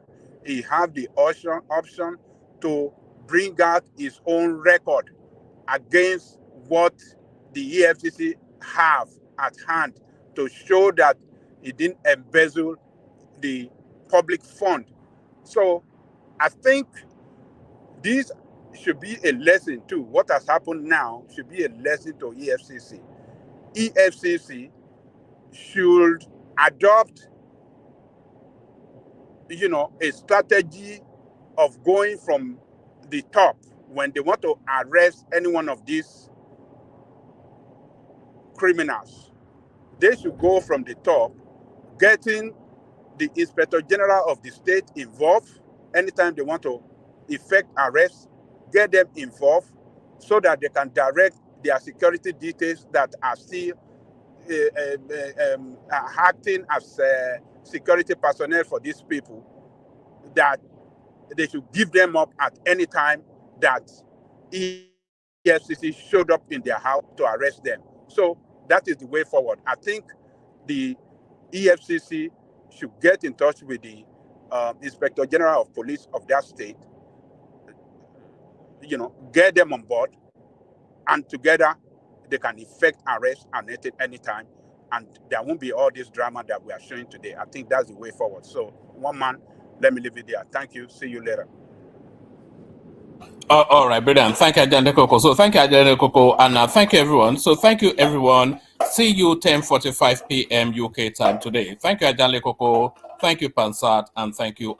He have the option to bring out his own record against what the EFCC have at hand to show that he didn't embezzle the public fund. So I think this should be a lesson too. What has happened now should be a lesson to EFCC. EFCC should adopt, a strategy of going from the top when they want to arrest any one of these criminals. They should go from the top, getting the Inspector General of the state involved anytime they want to effect arrests, get them involved so that they can direct their security details that are still acting as security personnel for these people, that they should give them up at any time that EFCC showed up in their house to arrest them. So that is the way forward. I think the EFCC should get in touch with the Inspector General of Police of that state, get them on board, and together they can effect arrest at any time, and there won't be all this drama that we are showing today. I think that's the way forward. So, one man, let me leave it there. Thank you. See you later. All right, brilliant. Thank you, Ajahn Koko. So thank you, Ajahn Koko, and thank you, everyone. So thank you, everyone. See you 10:45 p.m. UK time today. Thank you, Ajahn Koko. Thank you, Pansat, and thank you.